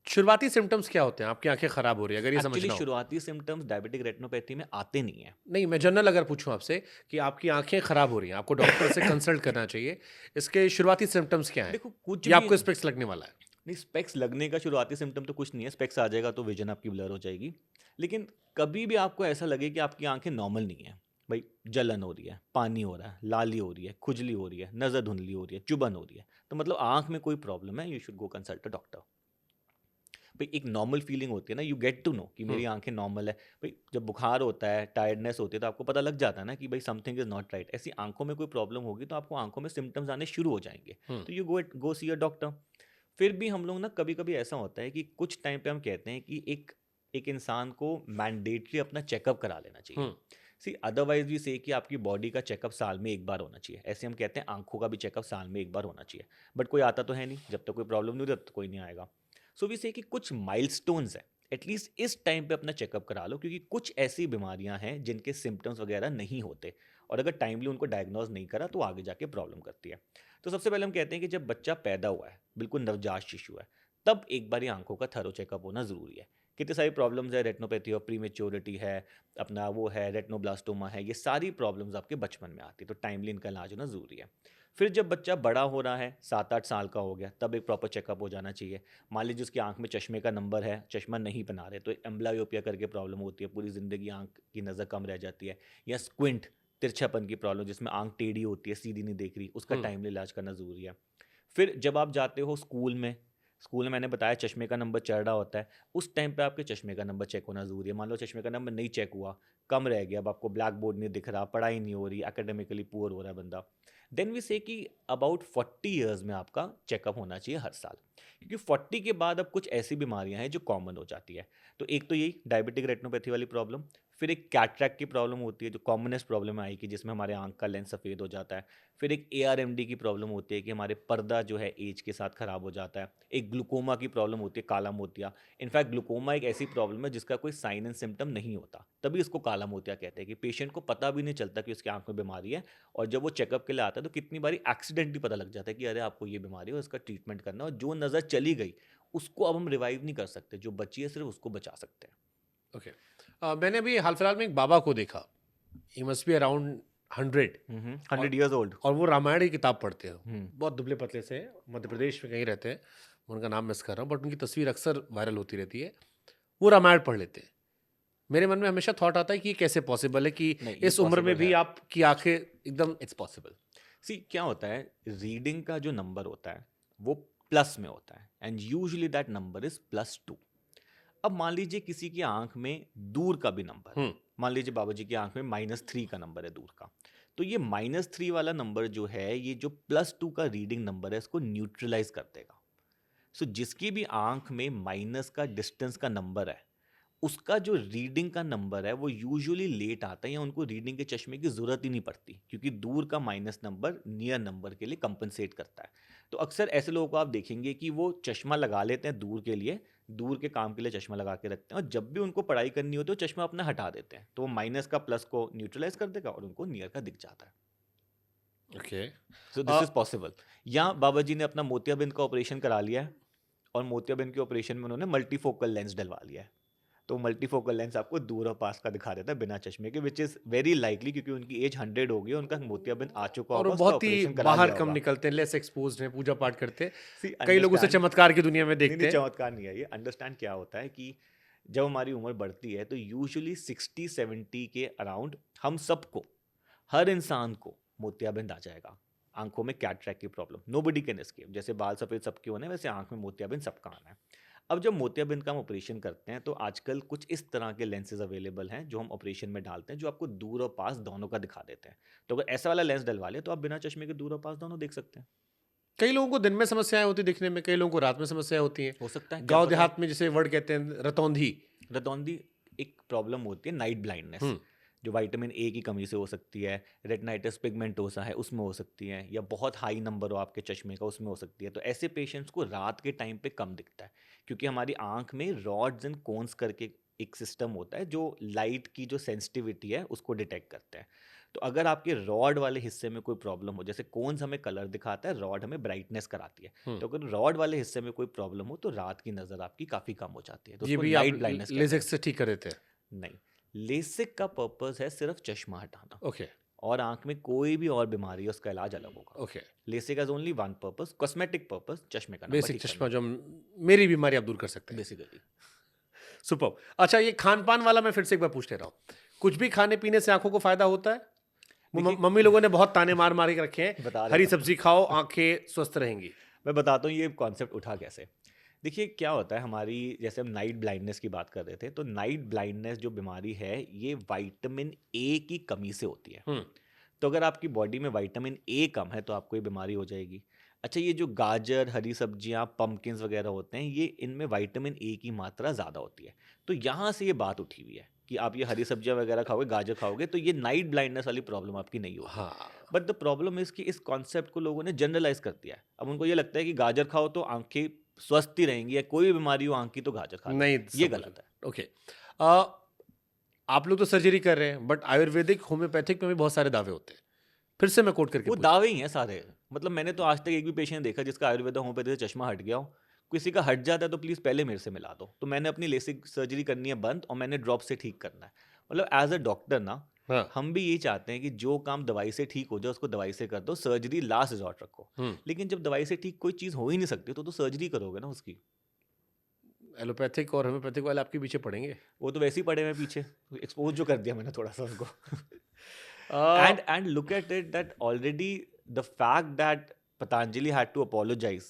शुरुआती सिम्टम्स क्या होते हैं? आपकी आंखें खराब हो रही है, अगर ये एक्चुअली समझना हो। शुरुआती सिम्टम्स डायबिटिक रेटिनोपैथी में आते नहीं है। नहीं, मैं जनरल अगर पूछूं आपसे कि आपकी आंखें खराब हो रही हैं, आपको डॉक्टर से कंसल्ट करना चाहिए, इसके शुरुआती सिम्टम्स क्या हैं? देखो कुछ या भी आपको स्पेक्स लगने वाला है? नहीं, स्पेक्स लगने का शुरुआती सिम्टम तो कुछ नहीं है, स्पेक्स आ जाएगा तो विजन आपकी ब्लर हो जाएगी। लेकिन कभी भी आपको ऐसा लगे कि आपकी आंखें नॉर्मल नहीं है, भाई जलन हो रही है, पानी हो रहा है, लाली हो रही है, खुजली हो रही है, नज़र धुंधली हो रही है, चुभन हो रही है, तो मतलब आंख में कोई प्रॉब्लम है, you should go consult a doctor. भाई एक नॉर्मल फीलिंग होती है ना, यू गेट टू नो कि मेरी आंखें नॉर्मल है। भाई जब बुखार होता है, टायर्डनेस होती है, तो आपको पता लग जाता है ना कि भाई समथिंग इज नॉट राइट। ऐसी आंखों में कोई प्रॉब्लम होगी तो आपको आंखों में सिम्टम्स आने शुरू हो जाएंगे, तो you go C a doctor. फिर भी हम लोग ना कभी कभी ऐसा होता है कि कुछ टाइम पे हम कहते हैं कि एक एक इंसान को मैंडेटरी अपना चेकअप करा लेना चाहिए। सी अदरवाइज भी से कि आपकी बॉडी का चेकअप साल में एक बार होना चाहिए, ऐसे हम कहते हैं आंखों का भी चेकअप साल में एक बार होना चाहिए। बट कोई आता तो है नहीं, जब तक कोई प्रॉब्लम नहीं होती तब तक कोई नहीं आएगा। सो वी से कि कुछ माइलस्टोन्स हैं, एटलीस्ट इस टाइम पे अपना चेकअप करा लो, क्योंकि कुछ ऐसी बीमारियां हैं जिनके सिम्टम्स वगैरह नहीं होते, और अगर टाइमली उनको डायग्नोज नहीं करा तो आगे जाके प्रॉब्लम करती है। तो सबसे पहले हम कहते हैं कि जब बच्चा पैदा हुआ है, बिल्कुल नवजात शिशु है, तब एक बार आंखों का थरो चेकअप होना ज़रूरी है। कितनी सारी प्रॉब्लम्स है, रेटिनोपैथी ऑफ प्रीमेच्योरिटी है, अपना वो है रेटिनोब्लास्टोमा है, ये सारी प्रॉब्लम्स आपके बचपन में आती है, तो टाइमली इनका इलाज होना ज़रूरी है। फिर जब बच्चा बड़ा हो रहा है, 7-8 साल का हो गया, तब एक प्रॉपर चेकअप हो जाना चाहिए। मान लीजिए उसकी आंख में चश्मे का नंबर है, चश्मा नहीं पहना रहे, तो एम्ब्लायोपिया करके प्रॉब्लम होती है, पूरी ज़िंदगी आंख की नज़र कम रह जाती है। या स्क्विंट, तिरछापन की प्रॉब्लम, जिसमें आंख टेढ़ी होती है, सीधी नहीं देख रही, उसका टाइमली इलाज करना ज़रूरी है। फिर जब आप जाते हो स्कूल में मैंने बताया चश्मे का नंबर चढ़ रहा होता है, उस टाइम पे आपके चश्मे का नंबर चेक होना ज़रूरी है। मान लो चश्मे का नंबर नहीं चेक हुआ, कम रह गया, अब आपको ब्लैक बोर्ड नहीं दिख रहा, पढ़ाई नहीं हो रही, एकेडमिकली पुअर हो रहा है बंदा, देन वी से कि अबाउट 40 ईयर्स में आपका चेकअप होना चाहिए हर साल, क्योंकि 40 के बाद अब कुछ ऐसी बीमारियां हैं जो कॉमन हो जाती है। तो एक तो यही डायबिटिक रेटिनोपैथी वाली प्रॉब्लम, फिर एक कैटरैक्ट की प्रॉब्लम होती है जो कॉमनेस्ट प्रॉब्लम आई कि जिसमें हमारे आंख का लेंस सफ़ेद हो जाता है। फिर एक ARMD की प्रॉब्लम होती है कि हमारे पर्दा जो है एज के साथ ख़राब हो जाता है। एक ग्लूकोमा की प्रॉब्लम होती है, काला मोतिया। इनफैक्ट ग्लूकोमा एक ऐसी प्रॉब्लम है जिसका कोई साइन एंड सिम्टम नहीं होता, तभी इसको काला मोतिया कहते हैं, कि पेशेंट को पता भी नहीं चलता कि उसकी आंख में बीमारी है, और जब वो चेकअप के लिए आता है तो कितनी बारी एक्सीडेंटली पता लग जाता है कि अरे आपको ये बीमारी है और इसका ट्रीटमेंट करना है, और जो नज़र चली गई उसको अब हम रिवाइव नहीं कर सकते, जो बची है सिर्फ उसको बचा सकते हैं। ओके। मैंने अभी हाल फिलहाल में एक बाबा को देखा, he must be around 100, 100 years old. और वो रामायण की किताब पढ़ते हैं। हम्म। बहुत दुबले पतले से हैं, मध्य प्रदेश में कहीं रहते हैं, मैं उनका नाम मिस कर रहा हूँ, बट उनकी तस्वीर अक्सर वायरल होती रहती है। वो रामायण पढ़ लेते हैं। मेरे मन में हमेशा थॉट आता है कि ये कैसे पॉसिबल है कि नहीं, ये इस उम्र में possible भी है। आपकी आंखें एकदम। It's possible. सी क्या होता है, रीडिंग का जो नंबर होता है वो प्लस में होता है, and usually that number is +2। अब मान लीजिए किसी की आंख में दूर का भी नंबर है, मान लीजिए बाबा जी की आंख में -3 का नंबर है दूर का, तो ये -3 वाला नंबर जो है, ये जो +2 का रीडिंग नंबर है, इसको न्यूट्रलाइज कर देगा। सो जिसकी भी आंख में माइनस का डिस्टेंस का नंबर है, उसका जो रीडिंग का नंबर है वो यूजुअली लेट आता है, या उनको रीडिंग के चश्मे की ज़रूरत ही नहीं पड़ती, क्योंकि दूर का माइनस नंबर नियर नंबर के लिए कंपनसेट करता है। तो अक्सर ऐसे लोगों को आप देखेंगे कि वो चश्मा लगा लेते हैं दूर के लिए, दूर के काम के लिए चश्मा लगा के रखते हैं, और जब भी उनको पढ़ाई करनी होती है वो चश्मा अपना हटा देते हैं, तो वो माइनस का प्लस को न्यूट्रलाइज कर देगा और उनको नियर का दिख जाता है। Okay. So this is possible. या बाबा जी ने अपना मोतियाबिंद का ऑपरेशन करा लिया है, और मोतियाबिंद के ऑपरेशन में उन्होंने मल्टीफोकल लेंस डलवा लिया है, तो मल्टीफोकल लेंस आपको दूर और पास का दिखा देता है बिना चश्मे के, विच इज वेरी लाइकली, क्योंकि उनकी एज 100 हो गई, उनका मोतियाबिंद आ चुका और होगा, वो उसका बहुत ही ऑपरेशन करा बाहर लिया कम होगा। निकलते हैं, लेस एक्सपोज्ड हैं, पूजा पाठ करते हैं। See, कई लोग उसे understand- चमत्कार की दुनिया में नहीं देखते नहीं, हैं। चमत्कार नहीं है ये। अंडरस्टैंड क्या होता है कि जब हमारी उम्र बढ़ती है तो यूजुअली 60-70 के अराउंड हम सबको, हर इंसान को मोतियाबिंद आ जाएगा, आंखों में कैटरैक्ट की प्रॉब्लम, नोबडी कैन एस्केप। जैसे बाल सफ़ेद सबके होने, वैसे आंख में मोतियाबिंद सबका आना है। अब जब मोतियाबिंद का हम ऑपरेशन करते हैं तो आजकल कुछ इस तरह के लेंसेज अवेलेबल हैं जो हम ऑपरेशन में डालते हैं, जो आपको दूर और पास दोनों का दिखा देते हैं। तो अगर ऐसा वाला लेंस डलवा ले तो आप बिना चश्मे के दूर और पास दोनों देख सकते हैं। कई लोगों को दिन में समस्याएं होती दिखने में, कई लोगों को रात में समस्याएं होती हैं। हो सकता है, क्या गांव पता। देहात में जिसे वर्ड कहते हैं रतौंधी। रतौंधी एक प्रॉब्लम होती है, नाइट ब्लाइंडनेस, जो विटामिन ए की कमी से हो सकती है, रेटिनाइटिस पिगमेंटोसा है उसमें हो सकती है, या बहुत हाई नंबर हो आपके चश्मे का उसमें हो सकती है। तो ऐसे पेशेंट्स को रात के टाइम पे कम दिखता है, क्योंकि हमारी आंख में रॉड्स एंड कोन्स करके एक सिस्टम होता है जो लाइट की जो सेंसिटिविटी है उसको डिटेक्ट करते हैं। तो अगर आपके रॉड वाले हिस्से में कोई प्रॉब्लम हो, जैसे कोन्स हमें कलर दिखाता है, रॉड हमें ब्राइटनेस कराती है, तो अगर रॉड वाले हिस्से में कोई प्रॉब्लम हो तो रात की नज़र आपकी काफ़ी कम हो जाती है, तो ये उसको भी आप नाइट ब्लाइंडनेस कहते लेजिक हैं। से ठीक कर देते हैं? नहीं, लेसिक का पर्पस है सिर्फ चश्मा हटाना, ओके और आंख में कोई भी और बीमारी है उसका इलाज अलग होगा। Okay, LASIK has only one purpose, cosmetic purpose, चश्मे का नंबर बेसिक ठीक चश्मा करना, जो मेरी बीमारी आप दूर कर सकते हैं। बेसिकली। सुपर। अच्छा, ये खान पान वाला मैं फिर से एक बार पूछ ले रहा हूँ, कुछ भी खाने पीने से आंखों को फायदा होता है? देखिए- मम्मी लोगों ने बहुत ताने मार मार के रखे हैं, बता रहे हरी ना। सब्जी खाओ आंखें स्वस्थ रहेंगी। मैं बताता हूँ ये कॉन्सेप्ट उठा कैसे। देखिए क्या होता है हमारी, जैसे हम नाइट ब्लाइंडनेस की बात कर रहे थे, तो नाइट ब्लाइंडनेस जो बीमारी है ये विटामिन ए की कमी से होती है। तो अगर आपकी बॉडी में विटामिन ए कम है तो आपको ये बीमारी हो जाएगी। अच्छा, ये जो गाजर, हरी सब्जियां, पम्पकिन्स वगैरह होते हैं, ये इनमें विटामिन ए की मात्रा ज़्यादा होती है। तो यहाँ से ये बात उठी हुई है कि आप ये हरी सब्जियां वगैरह खाओगे, गाजर खाओगे, तो ये नाइट ब्लाइंडनेस वाली प्रॉब्लम आपकी नहीं होगी। हाँ, बट द प्रॉब्लम इज कि इस कॉन्सेप्ट को लोगों ने जनरलाइज कर दिया है। अब उनको ये लगता है कि गाजर खाओ तो आंखें स्वस्थ ही रहेंगी, या कोई भी बीमारी हो आंख की तो गाजर खा लो। नहीं ये समझ गलत है। ओके। आप लोग तो सर्जरी कर रहे हैं, बट आयुर्वेदिक होम्योपैथिक में भी बहुत सारे दावे होते हैं। फिर से मैं कोट करके वो पूछ- दावे ही हैं सारे। मतलब मैंने तो आज तक एक भी पेशेंट देखा जिसका आयुर्वेदा होम्योपैथी से चश्मा हट गया हो। किसी का हट जाता है तो प्लीज़ पहले मेरे से मिला दो। तो मैंने अपनी लेसिक सर्जरी करनी है बंद, और मैंने ड्रॉप से ठीक करना है। मतलब एज अ डॉक्टर ना, हाँ, हम भी ये चाहते हैं कि जो काम दवाई से ठीक हो जाए उसको दवाई से कर दो, सर्जरी लास्ट रिजॉर्ट रखो। लेकिन जब दवाई से ठीक कोई चीज़ हो ही नहीं सकती तो सर्जरी करोगे ना उसकी। एलोपैथिक और होम्योपैथिक वाले आपके पीछे पड़ेंगे। वो तो वैसे ही पड़े हुए पीछे, एक्सपोज जो कर दिया मैंने थोड़ा सा उनको। and look at it that already the fact that Patanjali had to apologize,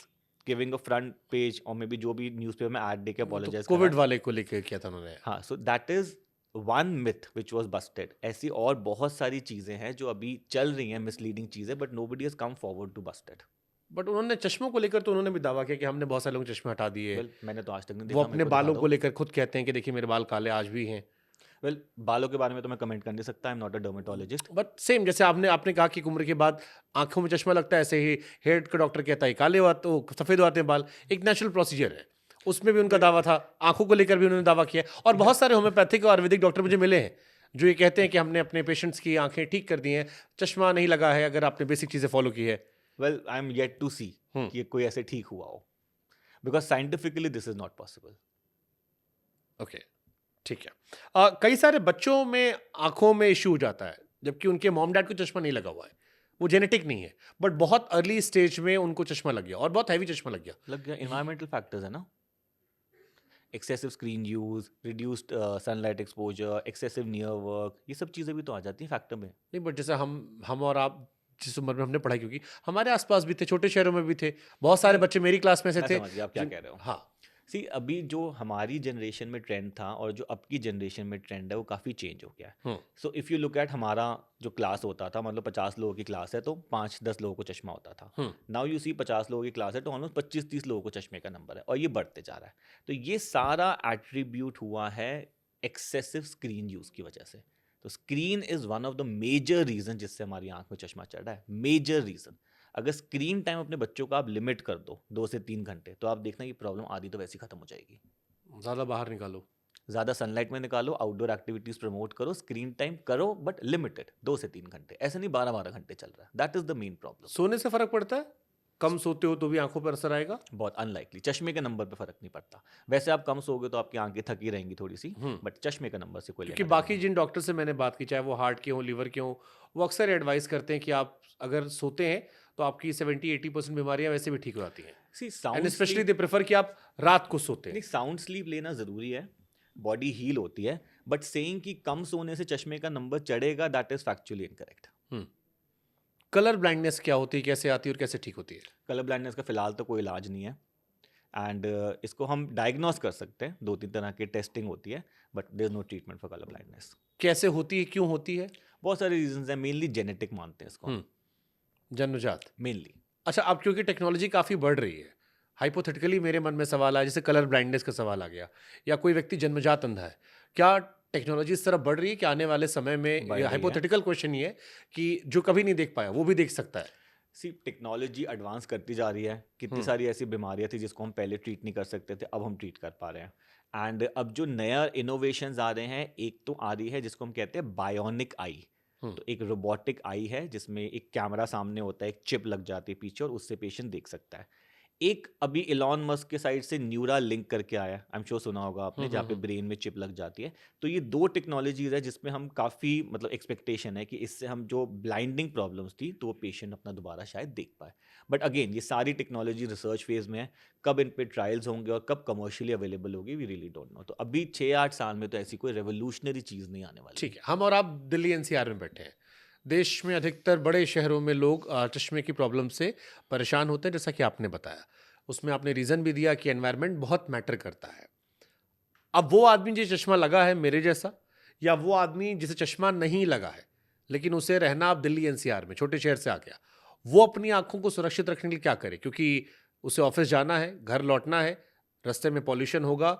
giving a front page or maybe जो भी न्यूज़पेपर में ऐड देके apologize कोविड करा। वाले को लेकर किया था उन्होंने। हाँ, so that is one myth which was busted। ऐसी और बहुत सारी चीज़ें हैं जो अभी चल रही हैं, मिसलीडिंग चीज़ें, but nobody has come forward to bust it। But उन्होंने चश्मों को लेकर तो उन्होंने भी दावा किया कि हमने बहुत सारे लोगों के चश्मे हटा दिए। Well, मैंने तो आज तक नहीं वो देखा, अपने मेरे को दिखा बालों दो। को लेकर खुद कहते हैं कि देखिए मेरे बाल काले आज भी हैं। Well, बालों के बारे में तो मैं कमेंट कर नहीं सकता, I am not a dermatologist. But same जैसे आपने कहा कि एक उम्र के बाद आंखों में चश्मा लगता है, ऐसे ही हेयर का डॉक्टर कहता है काले हो तो सफेद हो आते हैं बाल, एक नेचुरल प्रोसीजर है। उसमें भी उनका दावा था, आंखों को लेकर भी उन्होंने दावा किया। और बहुत सारे होम्योपैथिक और आयुर्वेदिक डॉक्टर मुझे मिले हैं जो ये कहते हैं कि हमने अपने पेशेंट्स की आंखें ठीक कर दी हैं, चश्मा नहीं लगा है अगर आपने बेसिक चीजें फॉलो की है। Well, I am yet to see कि कोई ऐसे ठीक हुआ हो, because scientifically this is not possible. Okay, ठीक है। कई सारे बच्चों में आंखों में इश्यू हो जाता है जबकि उनके मॉम डैड को चश्मा नहीं लगा हुआ है, वो जेनेटिक नहीं है, बट बहुत अर्ली स्टेज में उनको चश्मा लग गया और बहुत हैवी चश्मा लग गया। लग गया, इन्वायरमेंटल फैक्टर्स है ना, excessive screen use, reduced sunlight exposure, excessive near work, ये सब चीज़ें भी तो आ जाती हैं फैक्टर में। नहीं, बट जैसे हम और आप जिस उम्र में हमने पढ़ाई, क्योंकि हमारे आसपास भी थे, छोटे शहरों में भी थे, बहुत सारे बच्चे मेरी क्लास में से मैं थे। समझ गया आप क्या कह रहे हो। हाँ, सी, अभी जो हमारी जनरेशन में ट्रेंड था और जो अब की जनरेशन में ट्रेंड है वो काफ़ी चेंज हो गया है। So if you look at हमारा जो क्लास होता था, मतलब 50 लोगों की क्लास है तो 5-10 लोगों को चश्मा होता था। नाउ यू सी 50 लोगों की क्लास है तो ऑलमोस्ट 25-30 लोगों को चश्मे का नंबर है, और ये बढ़ते जा रहा है। तो ये सारा एट्रीब्यूट हुआ है एक्सेसिव स्क्रीन यूज़ की वजह से। तो screen is one of the major reason जिससे हमारी आंख में चश्मा चढ़ रहा है, मेजर रीज़न। अगर स्क्रीन टाइम अपने बच्चों का आप लिमिट कर दो 2 से 3 घंटे, तो आप देखना ये प्रॉब्लम आधी तो वैसे ही खत्म हो जाएगी। ज़्यादा बाहर निकालो, ज़्यादा सनलाइट में निकालो, आउटडोर एक्टिविटीज़ प्रमोट करो, स्क्रीन टाइम करो बट लिमिटेड, 2 से 3 घंटे, ऐसे नहीं 12-12 घंटे चल रहा है। That is the main problem. सोने से फर्क पड़ता है? कम सोते हो तो भी आंखों पर असर आएगा? बहुत अनलाइकली, चश्मे के नंबर पे फर्क नहीं पड़ता। वैसे आप कम सोओगे तो आपकी आंखें थकी रहेंगी थोड़ी सी, बट चश्मे के नंबर से कोई क्योंकि लेना बाकी जिन डॉक्टर से मैंने बात की, चाहे वो हार्ट के हो, लिवर के हो, वो अक्सर एडवाइस करते हैं कि आप अगर सोते हैं तो आपकी 70-80% बीमारियां वैसे भी ठीक हो जाती हैं। See and sound specially they prefer कि आप रात को सोते हैं। नहीं, साउंड स्लीप लेना ज़रूरी है, बॉडी हील होती है, बट सेइंग कि कम सोने से चश्मे का नंबर चढ़ेगा, that is factually incorrect. Colour blindness क्या होती है, कैसे आती है और कैसे ठीक होती है? कलर ब्लाइंडनेस का फ़िलहाल तो कोई इलाज नहीं है, एंड इसको हम डायग्नोस कर सकते हैं, 2-3 तरह की टेस्टिंग होती है, but there is no treatment for colour blindness. कैसे होती है, क्यों होती है? बहुत सारे रीजंस हैं, मेनली जेनेटिक मानते हैं इसको, जन्मजात। मेनली। अच्छा, अब क्योंकि टेक्नोलॉजी काफ़ी बढ़ रही है, हाइपोथेटिकली मेरे मन में सवाल आया, जैसे कलर ब्लाइंडनेस का सवाल आ गया, या कोई व्यक्ति जन्मजात अंधा है, क्या टेक्नोलॉजी इस तरफ बढ़ रही है कि आने वाले समय में, बढ़ रही है। हाइपोथेटिकल क्वेश्चन ये है कि जो कभी नहीं देख पाया वो भी देख सकता है? सी, टेक्नोलॉजी एडवांस करती जा रही है, कितनी सारी ऐसी बीमारियां थी जिसको हम पहले ट्रीट नहीं कर सकते थे, अब हम ट्रीट कर पा रहे हैं। एंड अब जो नया इनोवेशंस आ रहे हैं, एक तो आ रही है जिसको हम कहते हैं बायोनिक आई। तो एक रोबोटिक आई है जिसमें एक कैमरा सामने होता है, एक चिप लग जाती है पीछे और उससे पेशेंट देख सकता है। एक अभी इलॉन मस्क के साइड से न्यूरा लिंक करके आया, आई एम श्योर सुना होगा आपने, जहाँ पे ब्रेन में चिप लग जाती है। तो ये दो टेक्नोलॉजीज है जिसमें हम काफ़ी मतलब एक्सपेक्टेशन है कि इससे हम जो ब्लाइंडिंग प्रॉब्लम्स थी तो वो पेशेंट अपना दोबारा शायद देख पाए। बट अगेन ये सारी टेक्नोलॉजी रिसर्च फेज में है, कब इन पे ट्रायल्स होंगे और कब कमर्शियली अवेलेबल होगी वी रियली डोंट नो। तो अभी 6-8 साल में तो ऐसी कोई रेवोल्यूशनरी चीज़ नहीं आने वाली। ठीक है, हम और आप दिल्ली एनसीआर में बैठे हैं। देश में अधिकतर बड़े शहरों में लोग चश्मे की प्रॉब्लम से परेशान होते हैं, जैसा कि आपने बताया। उसमें आपने रीज़न भी दिया कि एनवायरनमेंट बहुत मैटर करता है। अब वो आदमी जिसे चश्मा लगा है मेरे जैसा, या वो आदमी जिसे चश्मा नहीं लगा है लेकिन उसे रहना आप दिल्ली एनसीआर में, छोटे शहर से आ गया, वो अपनी आंखों को सुरक्षित रखने के लिए क्या करे? क्योंकि उसे ऑफिस जाना है, घर लौटना है, रास्ते में पॉल्यूशन होगा,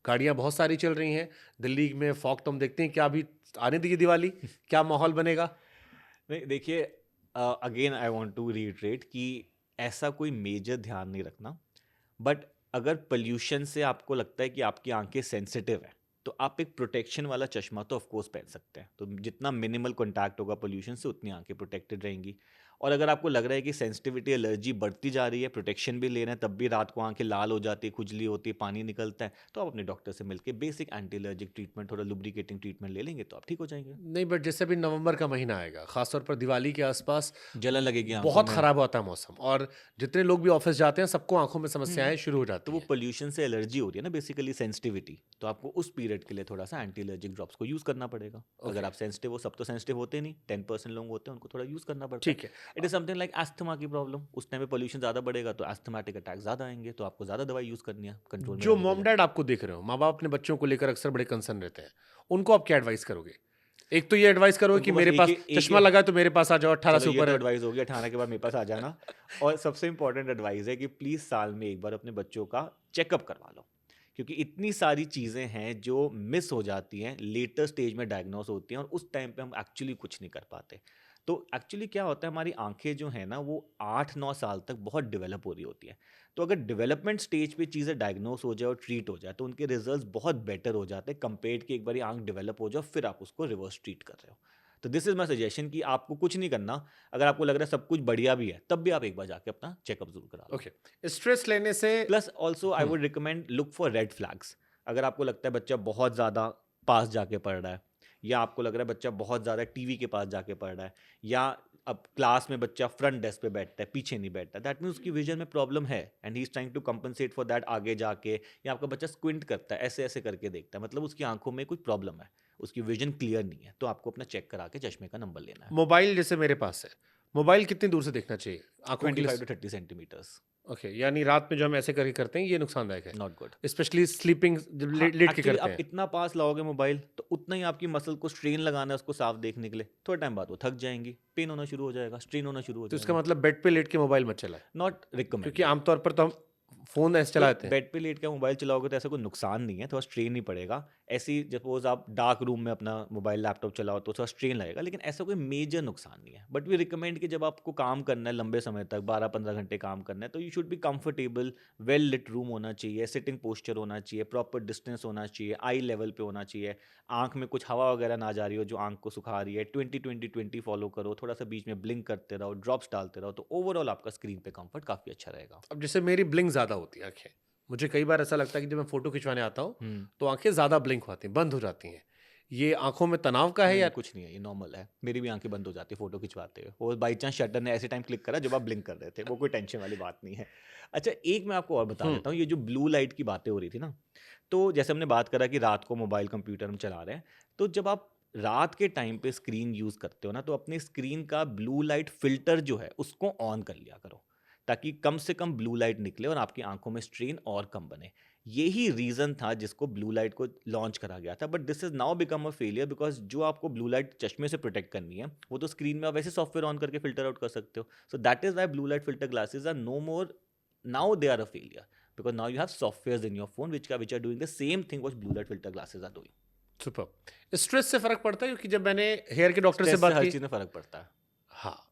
गाड़ियां बहुत सारी चल रही हैं, दिल्ली में फॉग तो हम देखते हैं, क्या अभी आने दीजिए दिवाली, क्या माहौल बनेगा? नहीं देखिए, again I want to reiterate कि ऐसा कोई मेजर ध्यान नहीं रखना। बट अगर पोल्यूशन से आपको लगता है कि आपकी आंखें सेंसिटिव है तो आप एक प्रोटेक्शन वाला चश्मा तो ऑफ कोर्स पहन सकते हैं। तो जितना मिनिमल कॉन्टैक्ट होगा पोल्यूशन से उतनी आंखें प्रोटेक्टेड रहेंगी। और अगर आपको लग रहा है कि सेंसिटिविटी एलर्जी बढ़ती जा रही है, प्रोटेक्शन भी ले रहे हैं, तब भी रात को आंखें लाल हो जाती है, खुजली होती है, पानी निकलता है, तो आप अपने डॉक्टर से मिलकर बेसिक एंटी एलर्जिक ट्रीटमेंट, थोड़ा लुब्रिकेटिंग ट्रीटमेंट ले लेंगे तो आप ठीक हो जाएंगे। नहीं, बट जैसे अभी नवंबर का महीना आएगा, खासतौर पर दिवाली के आसपास जलन लगेगी आंखों बहुत में। खराब होता है मौसम, और जितने लोग भी ऑफिस जाते हैं सबको आंखों में समस्याएं शुरू हो तो जाती वो हैं। पोल्यूशन से एलर्जी हो रही है ना, बेसिकली सेंसिटिविटी, तो आपको उस पीरियड के लिए थोड़ा सा एंटी एलर्जिक ड्रॉप्स को यूज करना पड़ेगा। अगर आप सेंसिटिव हो, सब तो सेंसिटिव होते नहीं, 10% लोग होते हैं, उनको थोड़ा यूज करना पड़ता है। ठीक है। It is something like asthma की प्रॉब्लम, उस टाइम पे पोल्यूशन ज्यादा बढ़ेगा तो एस्थमेटिक अटैक ज्यादा आएंगे, तो आपको ज्यादा दवाई यूज करनी है कंट्रोल में जो रहने के मॉम लिए। डैड आपको देख रहे हो, माँ बाप अपने बच्चों को लेकर अक्सर बड़े कंसर्न रहते हैं, उनको आप क्या एडवाइस करोगे? एक तो ये एडवाइस करोगे कि उनको बस मेरे एक पास ही- एक चश्मा ही- लगा है तो मेरे पास आ जाओ, 18 से चलो ये ऊपर तो है। एडवाइस होगी, 18 के बाद मेरे पास आ जाना। और सबसे इंपॉर्टेंट एडवाइस है कि प्लीज साल में एक बार अपने बच्चों का चेकअप करवा लो, क्योंकि इतनी सारी चीज़ें हैं जो मिस हो जाती हैं, लेटर स्टेज में डायग्नोस होती हैं और उस टाइम पे हम एक्चुअली कुछ नहीं कर पाते। तो एक्चुअली क्या होता है, हमारी आंखें जो है ना वो 8-9 साल तक बहुत डेवलप हो रही होती हैं। तो अगर डेवलपमेंट स्टेज पे चीज़ें डायग्नोस हो जाए और ट्रीट हो जाए तो उनके रिजल्ट्स बहुत बेटर हो जाते हैं कंपेयर्ड कि एक बार आंख डेवलप हो जाए फिर आप उसको रिवर्स ट्रीट कर रहे हो। तो दिस इज माई सजेशन कि आपको कुछ नहीं करना, अगर आपको लग रहा है सब कुछ बढ़िया भी है तब भी आप एक बार जाके अपना चेकअप जरूर करा लो। ओके, स्ट्रेस लेने से plus also I would recommend look for red flags. अगर आपको लगता है बच्चा बहुत ज़्यादा पास जाके पढ़ रहा है, या आपको लग रहा है बच्चा बहुत ज़्यादा टीवी के पास जाके पढ़ रहा है, या अब क्लास में बच्चा फ्रंट डेस्क पे बैठता है, पीछे नहीं बैठता, दैट मीन्स उसकी विजन में प्रॉब्लम है and he is trying to compensate for that आगे जाके। या आपका बच्चा स्क्विंट करता है, ऐसे ऐसे करके देखता है, मतलब उसकी आंखों में कोई प्रॉब्लम है, उसकी विजन क्लियर नहीं है, तो आपको अपना चेक करा के चश्मे का नंबर लेना है। मोबाइल जैसे मेरे पास है, मोबाइल कितनी दूर से देखना चाहिए आंखों के लिए? 25 to 30 सेंटीमीटर्स। ओके, यानी रात में जो हम ऐसे करके करते हैं ये नुकसानदायक है, नॉट गुड। स्पेशली स्लीपिंग जब हाँ, लेट के एक्चुअली करते आप हैं। इतना पास लाओगे मोबाइल तो उतना ही आपकी मसल को स्ट्रेन लगाना है उसको साफ देखने के लिए, थोड़े टाइम बाद वो थक जाएंगी, पेन होना शुरू हो जाएगा, स्ट्रेन होना शुरू हो तो इसका जाएगा। मतलब बेड पे लेट के मोबाइल मत चलाए, नॉट रिकमेंड। क्योंकि आमतौर पर तो हम फोन ऐसे चलाते हैं। बेड पे लेट के मोबाइल चलाओगे तो ऐसा कोई नुकसान नहीं है, थोड़ा स्ट्रेन ही पड़ेगा। ऐसी सपोज आप डार्क रूम में अपना मोबाइल लैपटॉप चलाओ तो थोड़ा स्ट्रेन लगेगा, लेकिन ऐसा कोई मेजर नुकसान नहीं है। बट वी रिकमेंड कि जब आपको काम करना है लंबे समय तक, 12-15 घंटे काम करना है, तो you should be comfortable, well lit room होना चाहिए, सिटिंग पोस्चर होना चाहिए, प्रॉपर डिस्टेंस होना चाहिए, आई लेवल पे होना चाहिए, आंख में कुछ हवा वगैरह ना जा रही हो जो आंख को सुखा रही है। 20-20-20 फॉलो करो, थोड़ा सा बीच में ब्लिंक करते रहो, ड्रॉप्स डालते रहो, तो ओवरऑल आपका स्क्रीन पे कंफर्ट काफ़ी अच्छा रहेगा। अब जैसे मेरी ब्लिंक ज़्यादा होती है आंखें, मुझे कई बार ऐसा लगता है कि जब मैं फोटो खिंचवाने आता हूँ तो आंखें ज़्यादा ब्लिंक होती हैं, बंद हो जाती हैं। ये आंखों में तनाव का है नहीं, या कुछ नहीं है, ये नॉर्मल है। मेरी भी आंखें बंद हो जाती है फोटो खिंचवाते हुए, और बाई चांस शटर ने ऐसे टाइम क्लिक करा जब आप ब्लिंक कर रहे थे, वो कोई टेंशन वाली बात नहीं है। अच्छा, एक मैं आपको और बता देता हूँ, ये जो ब्लू लाइट की बातें हो रही थी ना, तो जैसे हमने बात करा कि रात को मोबाइल कंप्यूटर हम चला रहे हैं, तो जब आप रात के टाइम पे स्क्रीन यूज़ करते हो ना, तो अपनी स्क्रीन का ब्लू लाइट फिल्टर जो है उसको ऑन कर लिया करो, ताकि कम से कम ब्लू लाइट निकले और आपकी आंखों में स्ट्रेन और कम बने। यही रीज़न था जिसको ब्लू लाइट को लॉन्च करा गया था, but this is now become a failure, because जो आपको ब्लू लाइट चश्मे से प्रोटेक्ट करनी है वो तो स्क्रीन में आप वैसे सॉफ्टवेयर ऑन करके फिल्टर आउट कर सकते हो। So that is why blue light filter glasses are no more, now they are a failure, because now you have software in your phone which are doing the same thing what blue light filter glasses are doing. Super. Stress से फर्क पड़ता है? क्योंकि जब मैंने hair के doctor से stress से बात हर की, चीज़ में फ़र्क पड़ता है। हाँ,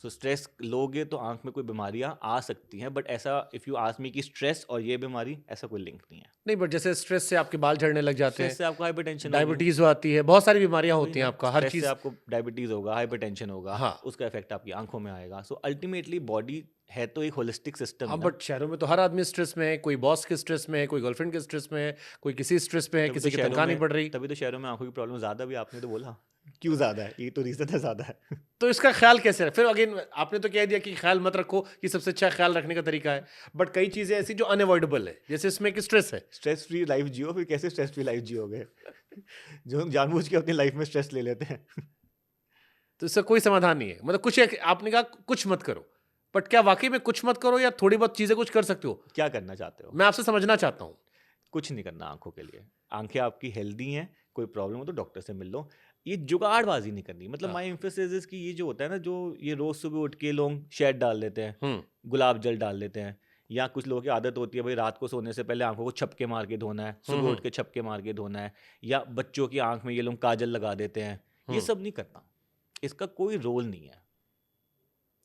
सो स्ट्रेस लोगे तो आंख में कोई बीमारियां आ सकती हैं, बट ऐसा इफ यू आस्क मी कि स्ट्रेस और ये बीमारी, ऐसा कोई लिंक नहीं है। नहीं, बट जैसे स्ट्रेस से आपके बाल झड़ने लग जाते स्ट्रेस हैं, से आपको हाइपरटेंशन, डायबिटीज आती है, बहुत सारी बीमारियां होती हैं आपका, हर स्ट्रेस से चीज। आपको डायबिटीज होगा, हाइपरटेंशन होगा, हाँ। उसका इफेक्ट आपकी आंखों में आएगा। सो अल्टीमेटली बॉडी है तो एक होलिस्टिक सिस्टम हाँ, है। बट शहरों में तो हर आदमी स्ट्रेस में है, कोई बॉस के स्ट्रेस में है, कोई गर्लफ्रेंड के स्ट्रेस में है, कोई किसी स्ट्रेस में है, किसी की तनख्वाह नहीं बढ़ रही। तभी तो शहरों में आंखों की प्रॉब्लम ज्यादा भी, आपने तो बोला क्यों ज्यादा है, ये तो रीजन है ज्यादा है। तो इसका ख्याल कैसे रखें? फिर अगेन आपने तो कह दिया कि ख्याल मत रखो, ये सबसे अच्छा ख्याल रखने का तरीका है, बट कई चीजें ऐसी जो अनअवॉइडेबल है, जैसे इसमें कि स्ट्रेस है। स्ट्रेस फ्री लाइफ जियो, फिर कैसे स्ट्रेस फ्री लाइफ जियोगे जो हम जानबूझ के अपनी लाइफ में स्ट्रेस ले लेते हैं। तो इसका कोई समाधान नहीं है। मतलब कुछ आपने कहा कुछ मत करो, बट क्या वाकई में कुछ मत करो या थोड़ी बहुत चीजें कुछ कर सकते हो? क्या करना चाहते हो? मैं आपसे समझना चाहता हूँ। कुछ नहीं करना आंखों के लिए। आंखें आपकी हेल्दी हैं, कोई प्रॉब्लम हो तो डॉक्टर से मिल लो। ये जुगाड़बाजी नहीं करनी। मतलब माय एम्फेसिस इज कि ये जो होता है ना, जो ये रोज सुबह उठ के लोग शहद डाल लेते हैं, गुलाब जल डाल लेते हैं, या कुछ लोगों की आदत होती है भाई रात को सोने से पहले आंखों को छपके मार के धोना है, सुबह उठ के छपके मार के धोना है, या बच्चों की आंख में ये लोग काजल लगा देते हैं। ये सब नहीं करना, इसका कोई रोल नहीं है।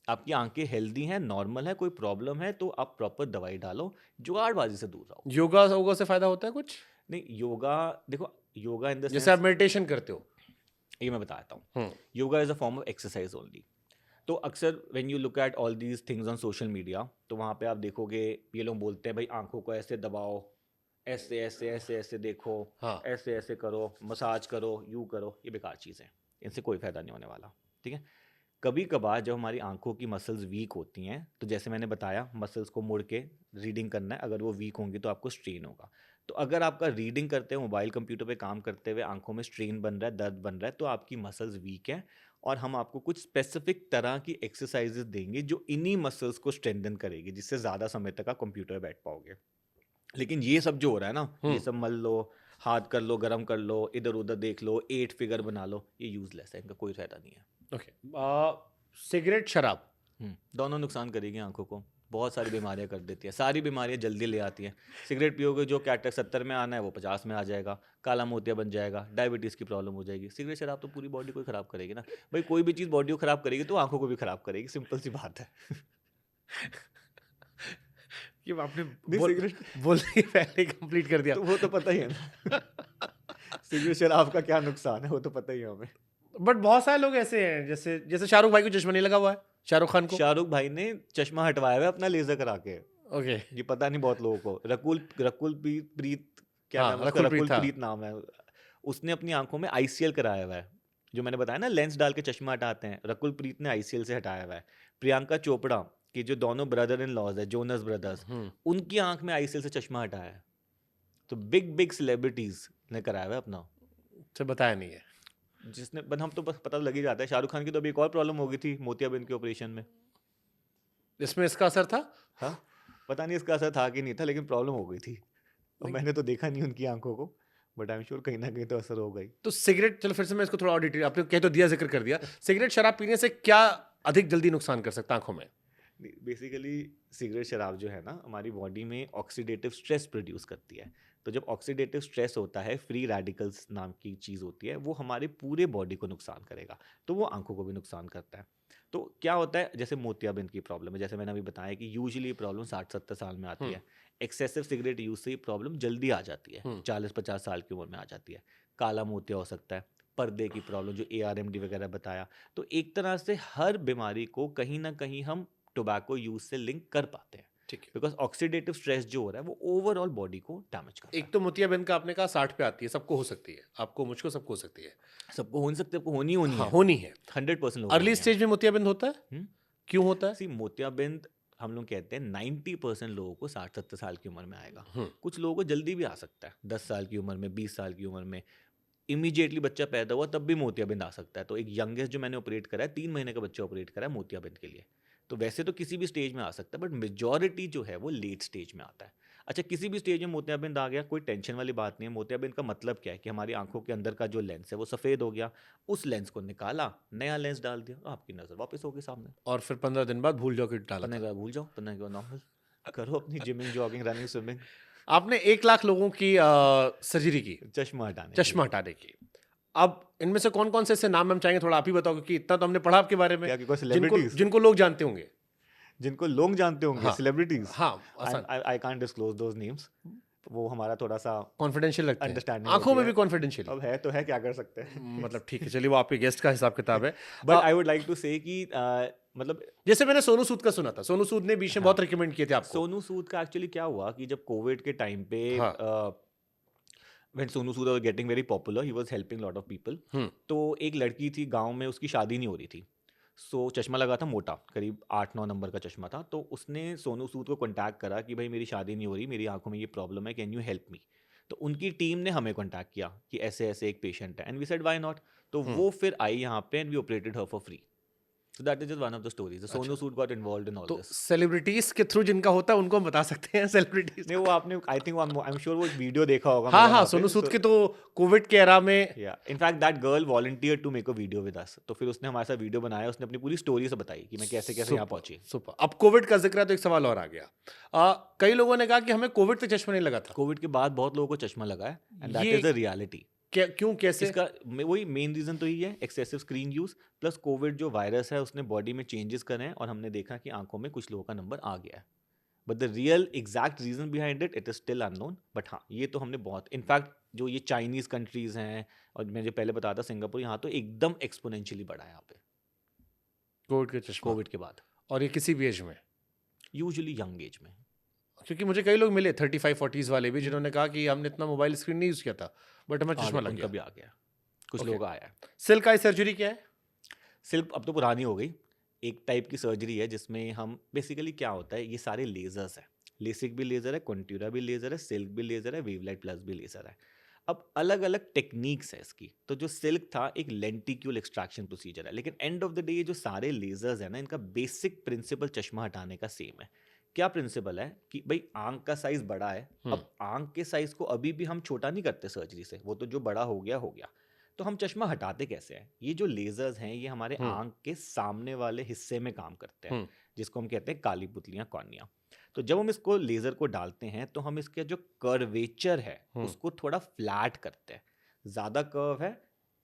आपकी आंखें हेल्दी हैं, नॉर्मल है, कोई प्रॉब्लम है तो आप प्रॉपर दवाई डालो, जुगाड़बाजी से दूर रहो। योगा योगा से फायदा होता है कुछ? नहीं, योगा देखो, योगा इन द जैसे आप मेडिटेशन करते हो, ये मैं बताता हूँ। Yoga is a form of exercise only. तो अक्सर when you look at all these things on social media, तो वहाँ पे आप देखोगे ये लोग बोलते हैं भाई आंखों को ऐसे दबाओ, ऐसे ऐसे ऐसे ऐसे देखो, हाँ। ऐसे ऐसे करो, मसाज करो, यूँ करो। ये बेकार चीज़ है, इनसे कोई फ़ायदा नहीं होने वाला। ठीक है, कभी कभार जब हमारी आंखों की मसल्स वीक होती हैं, तो जैसे मैंने बताया मसल्स को मुड़ के रीडिंग करना है, अगर वो वीक होंगी तो आपको स्ट्रेन होगा। तो अगर आपका रीडिंग करते हुए मोबाइल कंप्यूटर पे काम करते हुए आंखों में स्ट्रेन बन रहा है, दर्द बन रहा है, तो आपकी मसल्स वीक हैं, और हम आपको कुछ स्पेसिफिक तरह की एक्सरसाइजेज देंगे जो इन्हीं मसल्स को स्ट्रेंथन करेगी, जिससे ज़्यादा समय तक आप कंप्यूटर बैठ पाओगे। लेकिन ये सब जो हो रहा है ना, ये सब मल लो, हाथ कर लो, गर्म कर लो, इधर उधर देख लो, 8 फिगर बना लो, ये यूजलेस है, इनका कोई फायदा नहीं है। ओके। सिगरेट, शराब दोनों नुकसान करेगी आंखों को, बहुत सारी बीमारियां कर देती है, सारी बीमारियां जल्दी ले आती हैं। सिगरेट पियोगे जो कैटेगरी 70 में आना है वो 50 में आ जाएगा, काला मोतिया बन जाएगा, डायबिटीज़ की प्रॉब्लम हो जाएगी। सिगरेट शराब तो पूरी बॉडी को ही खराब करेगी ना भाई, कोई भी चीज़ बॉडी को खराब करेगी तो आंखों को भी खराब करेगी, सिंपल सी बात है। ये आपने सिगरेट बोलने के पहले कंप्लीट कर दिया। तो वो तो पता ही है ना। सिगरेट शराब का क्या नुकसान है वो तो पता ही है हमें। बट बहुत सारे लोग ऐसे हैं, जैसे जैसे शाहरुख भाई को चश्मा नहीं लगा हुआ है, शाहरुख खान को। शाहरुख भाई ने चश्मा हटवाया हुआ है अपना लेजर करा के। ओके। ये पता नहीं बहुत लोगों को। रकुल प्रीत, क्या हाँ, नाम है उसका? रकुल प्रीत था। प्रीत नाम है। उसने अपनी आंखों में ICL कराया हुआ है, जो मैंने बताया ना लेंस डाल के चश्मा हटाते हैं, रकुल प्रीत ने ICL से हटाया हुआ है। प्रियंका चोपड़ा के जो दोनों ब्रदर इन लॉज है, जोनस ब्रदर्स, उनकी आंख में ICL से चश्मा हटाया है। तो बिग बिग सेलिब्रिटीज ने कराया हुआ है अपना। से बताया नहीं है जिसने हम तो बस पता लग ही जाता है। शाहरुख खान की तो अभी एक और प्रॉब्लम हो गई थी मोतियाबिंद के ऑपरेशन में। इसमें इसका असर था। हाँ, पता नहीं इसका असर था कि नहीं था, लेकिन प्रॉब्लम हो गई थी। और मैंने तो देखा नहीं उनकी आंखों को, बट आई एम श्योर कहीं ना कहीं तो असर हो गई। तो सिगरेट, चलो फिर से मैं इसको थोड़ा और डिटेल, आपने कह तो दिया, जिक्र कर दिया। सिगरेट शराब पीने से क्या अधिक जल्दी नुकसान कर सकता है आंखों में? बेसिकली सिगरेट शराब जो है ना, हमारी बॉडी में ऑक्सीडेटिव स्ट्रेस प्रोड्यूस करती है। तो जब ऑक्सीडेटिव स्ट्रेस होता है, फ्री रेडिकल्स नाम की चीज़ होती है, वो हमारे पूरे बॉडी को नुकसान करेगा, तो वो आंखों को भी नुकसान करता है। तो क्या होता है, जैसे मोतियाबिंद की प्रॉब्लम है, जैसे मैंने अभी बताया कि यूजुअली ये प्रॉब्लम 60-70 साल में आती है। एक्सेसिव सिगरेट यूज से ये प्रॉब्लम जल्दी आ जाती है, 40-50 साल की उम्र में आ जाती है। काला मोतिया हो सकता है, पर्दे की प्रॉब्लम जो ARMD वगैरह बताया। तो एक तरह से हर बीमारी को कहीं ना कहीं हम टोबैको यूज से लिंक कर पाते हैं, ठीक है। बिकॉज ऑक्सीडेटिव स्ट्रेस जो हो रहा है वो ओवरऑल बॉडी को डैमेज करता है। एक तो मोतियाबिंद का आपने कहा 60 पे आती है, सबको हो सकती है, आपको मुझको सबको हो सकती है। सबको हो नहीं सकते, आपको होनी हाँ, होनी है। 100% लोग अर्ली स्टेज में मोतियाबिंद होता है? क्यों होता है? सी मोतियाबिंद हम लोग कहते हैं 90% लोगों को 60-70 साल की उम्र में आएगा। कुछ लोगों को जल्दी भी आ सकता है, 10 साल की उम्र में, 20 साल की उम्र में, इमीडिएटली बच्चा पैदा हुआ तब भी मोतियाबिंद आ सकता है। तो एक यंगेस्ट जो मैंने ऑपरेट करा है, 3 महीने का बच्चा ऑपरेट करा है मोतियाबिंद के लिए। तो वैसे तो किसी भी स्टेज में आ सकता है, बट मेजॉरिटी जो है वो लेट स्टेज में आता है। अच्छा, किसी भी स्टेज में मोतियाबिंद आ गया, कोई टेंशन वाली बात नहीं है। मोतियाबिंद का मतलब क्या है कि हमारी आंखों के अंदर का जो लेंस है वो सफ़ेद हो गया, उस लेंस को निकाला, नया लेंस डाल दिया, और आपकी नज़र वापस होगी सामने। और फिर 15 दिन बाद भूल जाओ कि डाला था। 15 के बाद भूल जाओ, 15 के बाद नॉर्मल करो अपनी जिमिंग, जॉगिंग, रनिंग, स्विमिंग। आपने 1 लाख लोगों की सर्जरी की चश्मा हटाने चश्मा हटाने की, अब इनमें से कौन कौन से ऐसे नाम हम चाहेंगे, थोड़ा आप ही बताओ, क्योंकि इतना तो हमने पढ़ा आपके बारे में, क्या कि कोई जिनको celebrities? जिनको लोग जानते होंगे। जिनको लोग जानते होंगे, हाँ, सेलिब्रिटीज। हाँ, आसान, I can't disclose those names, वो हमारा थोड़ा सा कॉन्फिडेंशियल लगते हैं, अंडरस्टैंडिंग आंखों में होती भी है। कॉन्फिडेंशियल। अब है तो है, क्या कर सकते हैं। मतलब ठीक है, चलिए वो आपके गेस्ट का हिसाब किताब है। But I would like to say कि मतलब जैसे मैंने सोनू सूद का सुना था, सोनू सूद ने बीच में हाँ। बहुत रिकमेंड किए थे आपको। सोनू सूद का एक्चुअली क्या हुआ कि जब कोविड के टाइम पे हाँ। when Sonu Sood was getting very popular, he was helping lot of people. तो एक लड़की थी गांव में, उसकी शादी नहीं हो रही थी, सो चश्मा लगा था मोटा, करीब 8-9 नंबर का चश्मा था। तो उसने सोनू सूद को कांटेक्ट करा कि भाई मेरी शादी नहीं हो रही, मेरी आंखों में ये प्रॉब्लम है, कैन यू हेल्प मी। तो उनकी टीम ने हमें कांटेक्ट किया कि ऐसे ऐसे एक पेशेंट है, and we said why not. तो वो फिर आई यहाँ पे and we operated her for free. So that is just one of the stories. Sonu Sood got involved in all to this. Celebrities के थ्रू जिनका होता है उनको हम बता सकते हैं, सेलिब्रिटीज। नहीं, वो आपने I think I am sure वो वीडियो देखा होगा हाँ मेरा हाँ, वहाँ पे। सोनू सूद So- के तो कोविड के एरा में, या in fact that girl volunteer to make a video with us. तो फिर उसने हमारे साथ वीडियो बनाया, उसने अपनी पूरी स्टोरी से बताई कि मैं कैसे कैसे यहाँ पहुंची। सुपर। अब कोविड का जिक्र है तो एक सवाल और आ गया, कई लोगों ने कहा कि हमें कोविड से चश्मा नहीं लगा था, कोविड के बाद बहुत लोगों को चश्मा लगा है, एंड दैट ये इज द रियलिटी। क्यों, कैसे? इसका वही मेन रीजन तो यही है, excessive screen use plus Covid जो वायरस है उसने बॉडी में चेंजेस करे हैं, और हमने देखा कि आंखों में कुछ लोगों का नंबर आ गया है। But the real exact reason behind it is still unknown. But हाँ, ये तो हमने बहुत, इनफैक्ट जो ये चाइनीज कंट्रीज हैं, और मैं जो पहले बताया था सिंगापुर, यहाँ तो एकदम एक्सपोनेंशियली बढ़ा है यहाँ पे कोविड के चश्मा, कोविड के बाद, और ये किसी भी एज में? यूजुअली यंग एज में। क्योंकि मुझे कई लोग मिले 35-40s वाले भी, जिन्होंने कहा कि हमने इतना मोबाइल स्क्रीन नहीं यूज किया था, बट हमें चश्मा लग उनका गया। भी आ गया, कुछ Okay. लोगों का आया है। सिल्क आई सर्जरी क्या है? सिर्फ अब तो पुरानी हो गई, एक टाइप की सर्जरी है जिसमें हम बेसिकली क्या होता है, ये सारे लेजर्स हैं। लेसिक भी लेज़र है, कॉन्ट्यूरा भी लेज़र है, सिल्क भी लेज़र है, वेवलाइट प्लस भी लेज़र है। अब अलग अलग टेक्निक्स है इसकी। तो जो सिल्क था एक लेंटिक्यूल एक्सट्रैक्शन प्रोसीजर है, लेकिन एंड ऑफ द डे ये जो सारे लेजर्स हैं ना, इनका बेसिक प्रिंसिपल चश्मा हटाने का सेम है। क्या प्रिंसिपल है कि भाई आंख का साइज बड़ा है, अब आंख के साइज को अभी भी हम छोटा नहीं करते सर्जरी से, वो तो जो बड़ा हो गया हो गया। तो हम चश्मा हटाते कैसे हैं? ये जो लेजर्स हैं ये हमारे आंख के सामने वाले हिस्से में काम करते हैं, जिसको हम कहते हैं काली पुतलियां, कॉर्निया। तो जब हम इसको लेजर को डालते हैं तो हम इसके जो कर्वेचर है उसको थोड़ा फ्लैट करते हैं। ज्यादा कर्व है,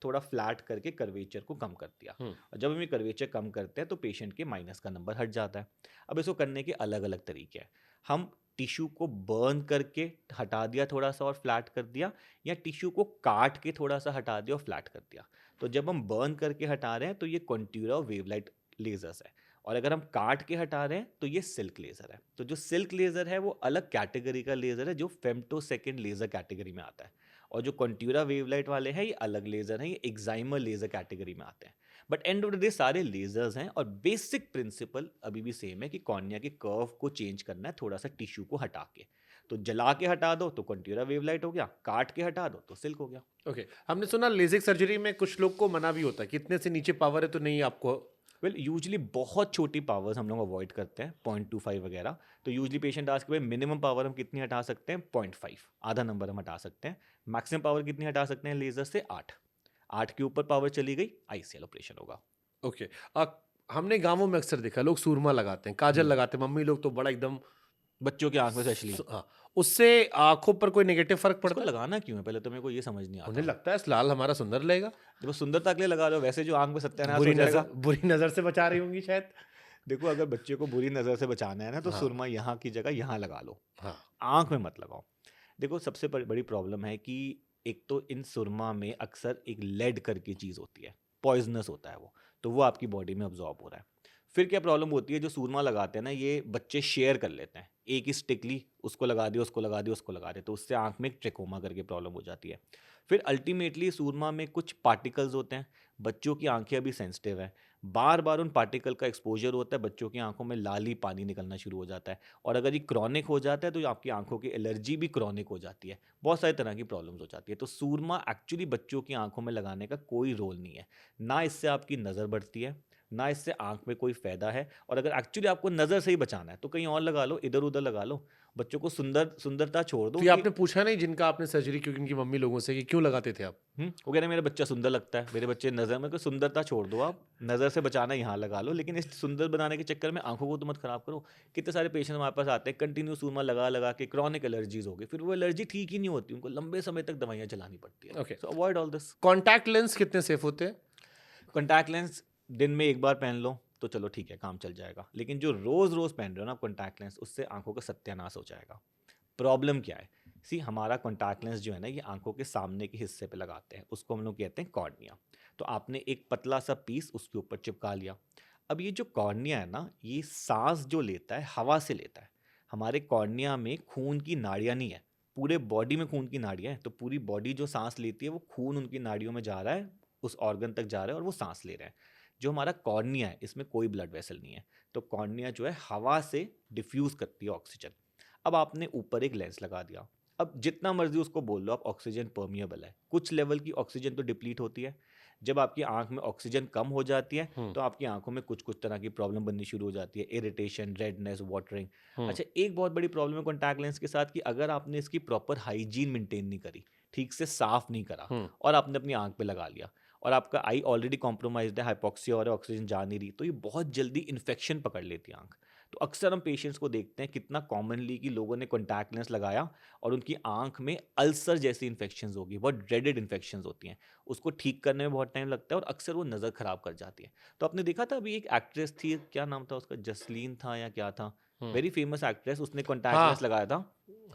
थोड़ा फ्लैट करके कर्वेचर को कम कर दिया। और जब हम ये कर्वेचर कम करते हैं तो पेशेंट के माइनस का नंबर हट जाता है। अब इसको करने के अलग अलग तरीके हैं। हम टिश्यू को बर्न करके हटा दिया थोड़ा सा और फ्लैट कर दिया, या टिश्यू को काट के थोड़ा सा हटा दिया और फ्लैट कर दिया। तो जब हम बर्न करके हटा रहे हैं तो ये कॉन्ट्यूरा और वेवलाइट लेजर्स है, और अगर हम काट के हटा रहे हैं तो ये सिल्क लेज़र है। तो जो सिल्क लेज़र है वो अलग कैटेगरी का लेज़र है, जो फेम्टोसेकंड लेज़र कैटेगरी में आता है, और जो कॉन्ट्यूरा वेवलाइट वाले हैं ये अलग लेज़र हैं, ये एक्साइमर लेज़र कैटेगरी में आते हैं। But and of the day सारे लेजर्स हैं, और बेसिक प्रिंसिपल अभी भी सेम है कि कॉर्निया के कर्व को चेंज करना है थोड़ा सा टिश्यू को हटा के। तो जला के हटा दो तो कॉन्ट्यूरा वेवलाइट हो गया, काट के हटा दो तो सिल्क हो गया। ओके, हमने सुना लेजिक सर्जरी में कुछ लोग को मना भी होता है कि इतने से नीचे पावर है तो नहीं आपको। वेल यूजली बहुत छोटी पावर्स हम लोग अवॉइड करते हैं, 0.25 वगैरह। तो यूजली पेशेंट आज के भाई मिनिमम पावर हम कितनी हटा सकते हैं? 0.5, आधा नंबर हम हटा सकते हैं। मैक्सिमम पावर कितनी हटा सकते हैं लेजर से? 8 के ऊपर पावर चली गई, ICL ऑपरेशन होगा। ओके, हमने गांवों में अक्सर देखा लोग सूरमा लगाते हैं, काजल लगाते हैं, मम्मी लोग तो बड़ा एकदम, बच्चों की आंख में स्पेशली। हाँ, उससे आंखों पर कोई नेगेटिव फर्क इसको पड़ता है? लगाना क्यों है पहले तो मेरे को ये समझ नहीं आता। उन्हें लगता है लाल हमारा सुंदर लगेगा, देखो सुंदरता के लिए लगा रहे हो, वैसे जो आंख में सत्यानाश बुरी हो जाएगा। नजर, बुरी नजर से बचा रही होंगी शायद। देखो अगर बच्चे को बुरी नजर से बचाना है ना तो हाँ। सुरमा यहाँ की जगह यहाँ लगा लो, हाँ, आंख में मत लगाओ। देखो सबसे बड़ी प्रॉब्लम है कि एक तो इन सुरमा में अक्सर एक लेड करके चीज़ होती है, पॉइजनस होता है वो, तो वो आपकी बॉडी में अब्जॉर्ब हो रहा है। फिर क्या प्रॉब्लम होती है, जो सूरमा लगाते हैं ना ये बच्चे शेयर कर लेते हैं, एक ही स्टिक ली, उसको लगा दिया, उसको लगा दिया, उसको लगा दिया, तो उससे आंख में एक ट्रेकोमा करके प्रॉब्लम हो जाती है। फिर अल्टीमेटली सूरमा में कुछ पार्टिकल्स होते हैं, बच्चों की आंखें अभी सेंसिटिव है, बार बार उन पार्टिकल का एक्सपोजर होता है, बच्चों की आंखों में लाली पानी निकलना शुरू हो जाता है, और अगर ये क्रॉनिक हो जाता है तो आपकी आंखों की एलर्जी भी क्रॉनिक हो जाती है, बहुत सारी तरह की प्रॉब्लम्स हो जाती है। तो सूरमा एक्चुअली बच्चों की आंखों में लगाने का कोई रोल नहीं है, ना इससे आपकी नज़र बढ़ती है, ना इससे आंख में कोई फायदा है। और अगर एक्चुअली आपको नज़र से ही बचाना है तो कहीं और लगा लो, इधर उधर लगा लो, बच्चों को सुंदरता छोड़ दो तो ये आपने पूछा नहीं जिनका आपने सर्जरी की उनकी मम्मी लोगों से कि क्यों लगाते थे आप? वो कह रहे मेरा बच्चा सुंदर लगता है, मेरे बच्चे नज़र में, को सुंदरता छोड़ दो, आप नज़र से बचाना यहाँ लगा लो, लेकिन इस सुंदर बनाने के चक्कर में आंखों को तो मत खराब करो। कितने सारे पेशेंट हमारे पास आते हैं कंटिन्यू सूरमा लगा लगा के, क्रॉनिक एलर्जीज हो गई, फिर वो एलर्जी ठीक ही नहीं होती, उनको लंबे समय तक दवाइयाँ चलानी पड़ती है। Okay. So avoid all this. Contact lens कितने सेफ होते हैं? कॉन्टैक्ट लेंस दिन में एक बार पहन लो तो चलो ठीक है, काम चल जाएगा, लेकिन जो रोज़ रोज़ पहन रहे हो ना कॉन्टैक्ट लेंस, उससे आंखों का सत्यानाश हो जाएगा। प्रॉब्लम क्या है, हमारा कॉन्टैक्ट लेंस जो है ना, ये आंखों के सामने के हिस्से पे लगाते हैं, उसको हम लोग कहते हैं कॉर्निया। तो आपने एक पतला सा पीस उसके ऊपर चिपका लिया। अब ये जो कॉर्निया है ना, ये सांस जो लेता है हवा से लेता है। हमारे कॉर्निया में खून की नाड़ियाँ नहीं है, पूरे बॉडी में खून की नाड़ियाँ हैं, तो पूरी बॉडी जो सांस लेती है वो खून उनकी नाड़ियों में जा रहा है, उस ऑर्गन तक जा रहा है और वो सांस ले रहे हैं। जो हमारा कॉर्निया है इसमें कोई ब्लड वेसल नहीं है, तो कॉर्निया जो है हवा से डिफ्यूज़ करती है ऑक्सीजन। अब आपने ऊपर एक लेंस लगा दिया, अब जितना मर्जी उसको बोल लो आप ऑक्सीजन परमिएबल है, कुछ लेवल की ऑक्सीजन तो डिप्लीट होती है। जब आपकी आंख में ऑक्सीजन कम हो जाती है तो आपकी आंखों में कुछ कुछ तरह की प्रॉब्लम बननी शुरू हो जाती है, इरिटेशन, रेडनेस, वाटरिंग। अच्छा, एक बहुत बड़ी प्रॉब्लम है कॉन्टैक्ट लेंस के साथ कि अगर आपने इसकी प्रॉपर हाइजीन मेंटेन नहीं करी, ठीक से साफ नहीं करा और आपने अपनी आंख पे लगा लिया और आपका आई ऑलरेडी कॉम्प्रोमाइज्ड है, हाइपोक्सिया और ऑक्सीजन जा नहीं रही, तो ये बहुत जल्दी इन्फेक्शन पकड़ लेती है आंख। तो अक्सर हम पेशेंट्स को देखते हैं कितना कॉमनली कि लोगों ने कॉन्टैक्ट लेंस लगाया और उनकी आंख में अल्सर जैसी इन्फेक्शंस होगी, बहुत ड्रेडेड इन्फेक्शंस होती हैं, उसको ठीक करने में बहुत टाइम लगता है और अक्सर वो नज़र ख़राब कर जाती है। तो आपने देखा था अभी एक एक्ट्रेस थी, क्या नाम था उसका, जसलीन था या क्या था, वेरी फेमस एक्ट्रेस, उसने कॉन्टैक्ट लेंस लगाया था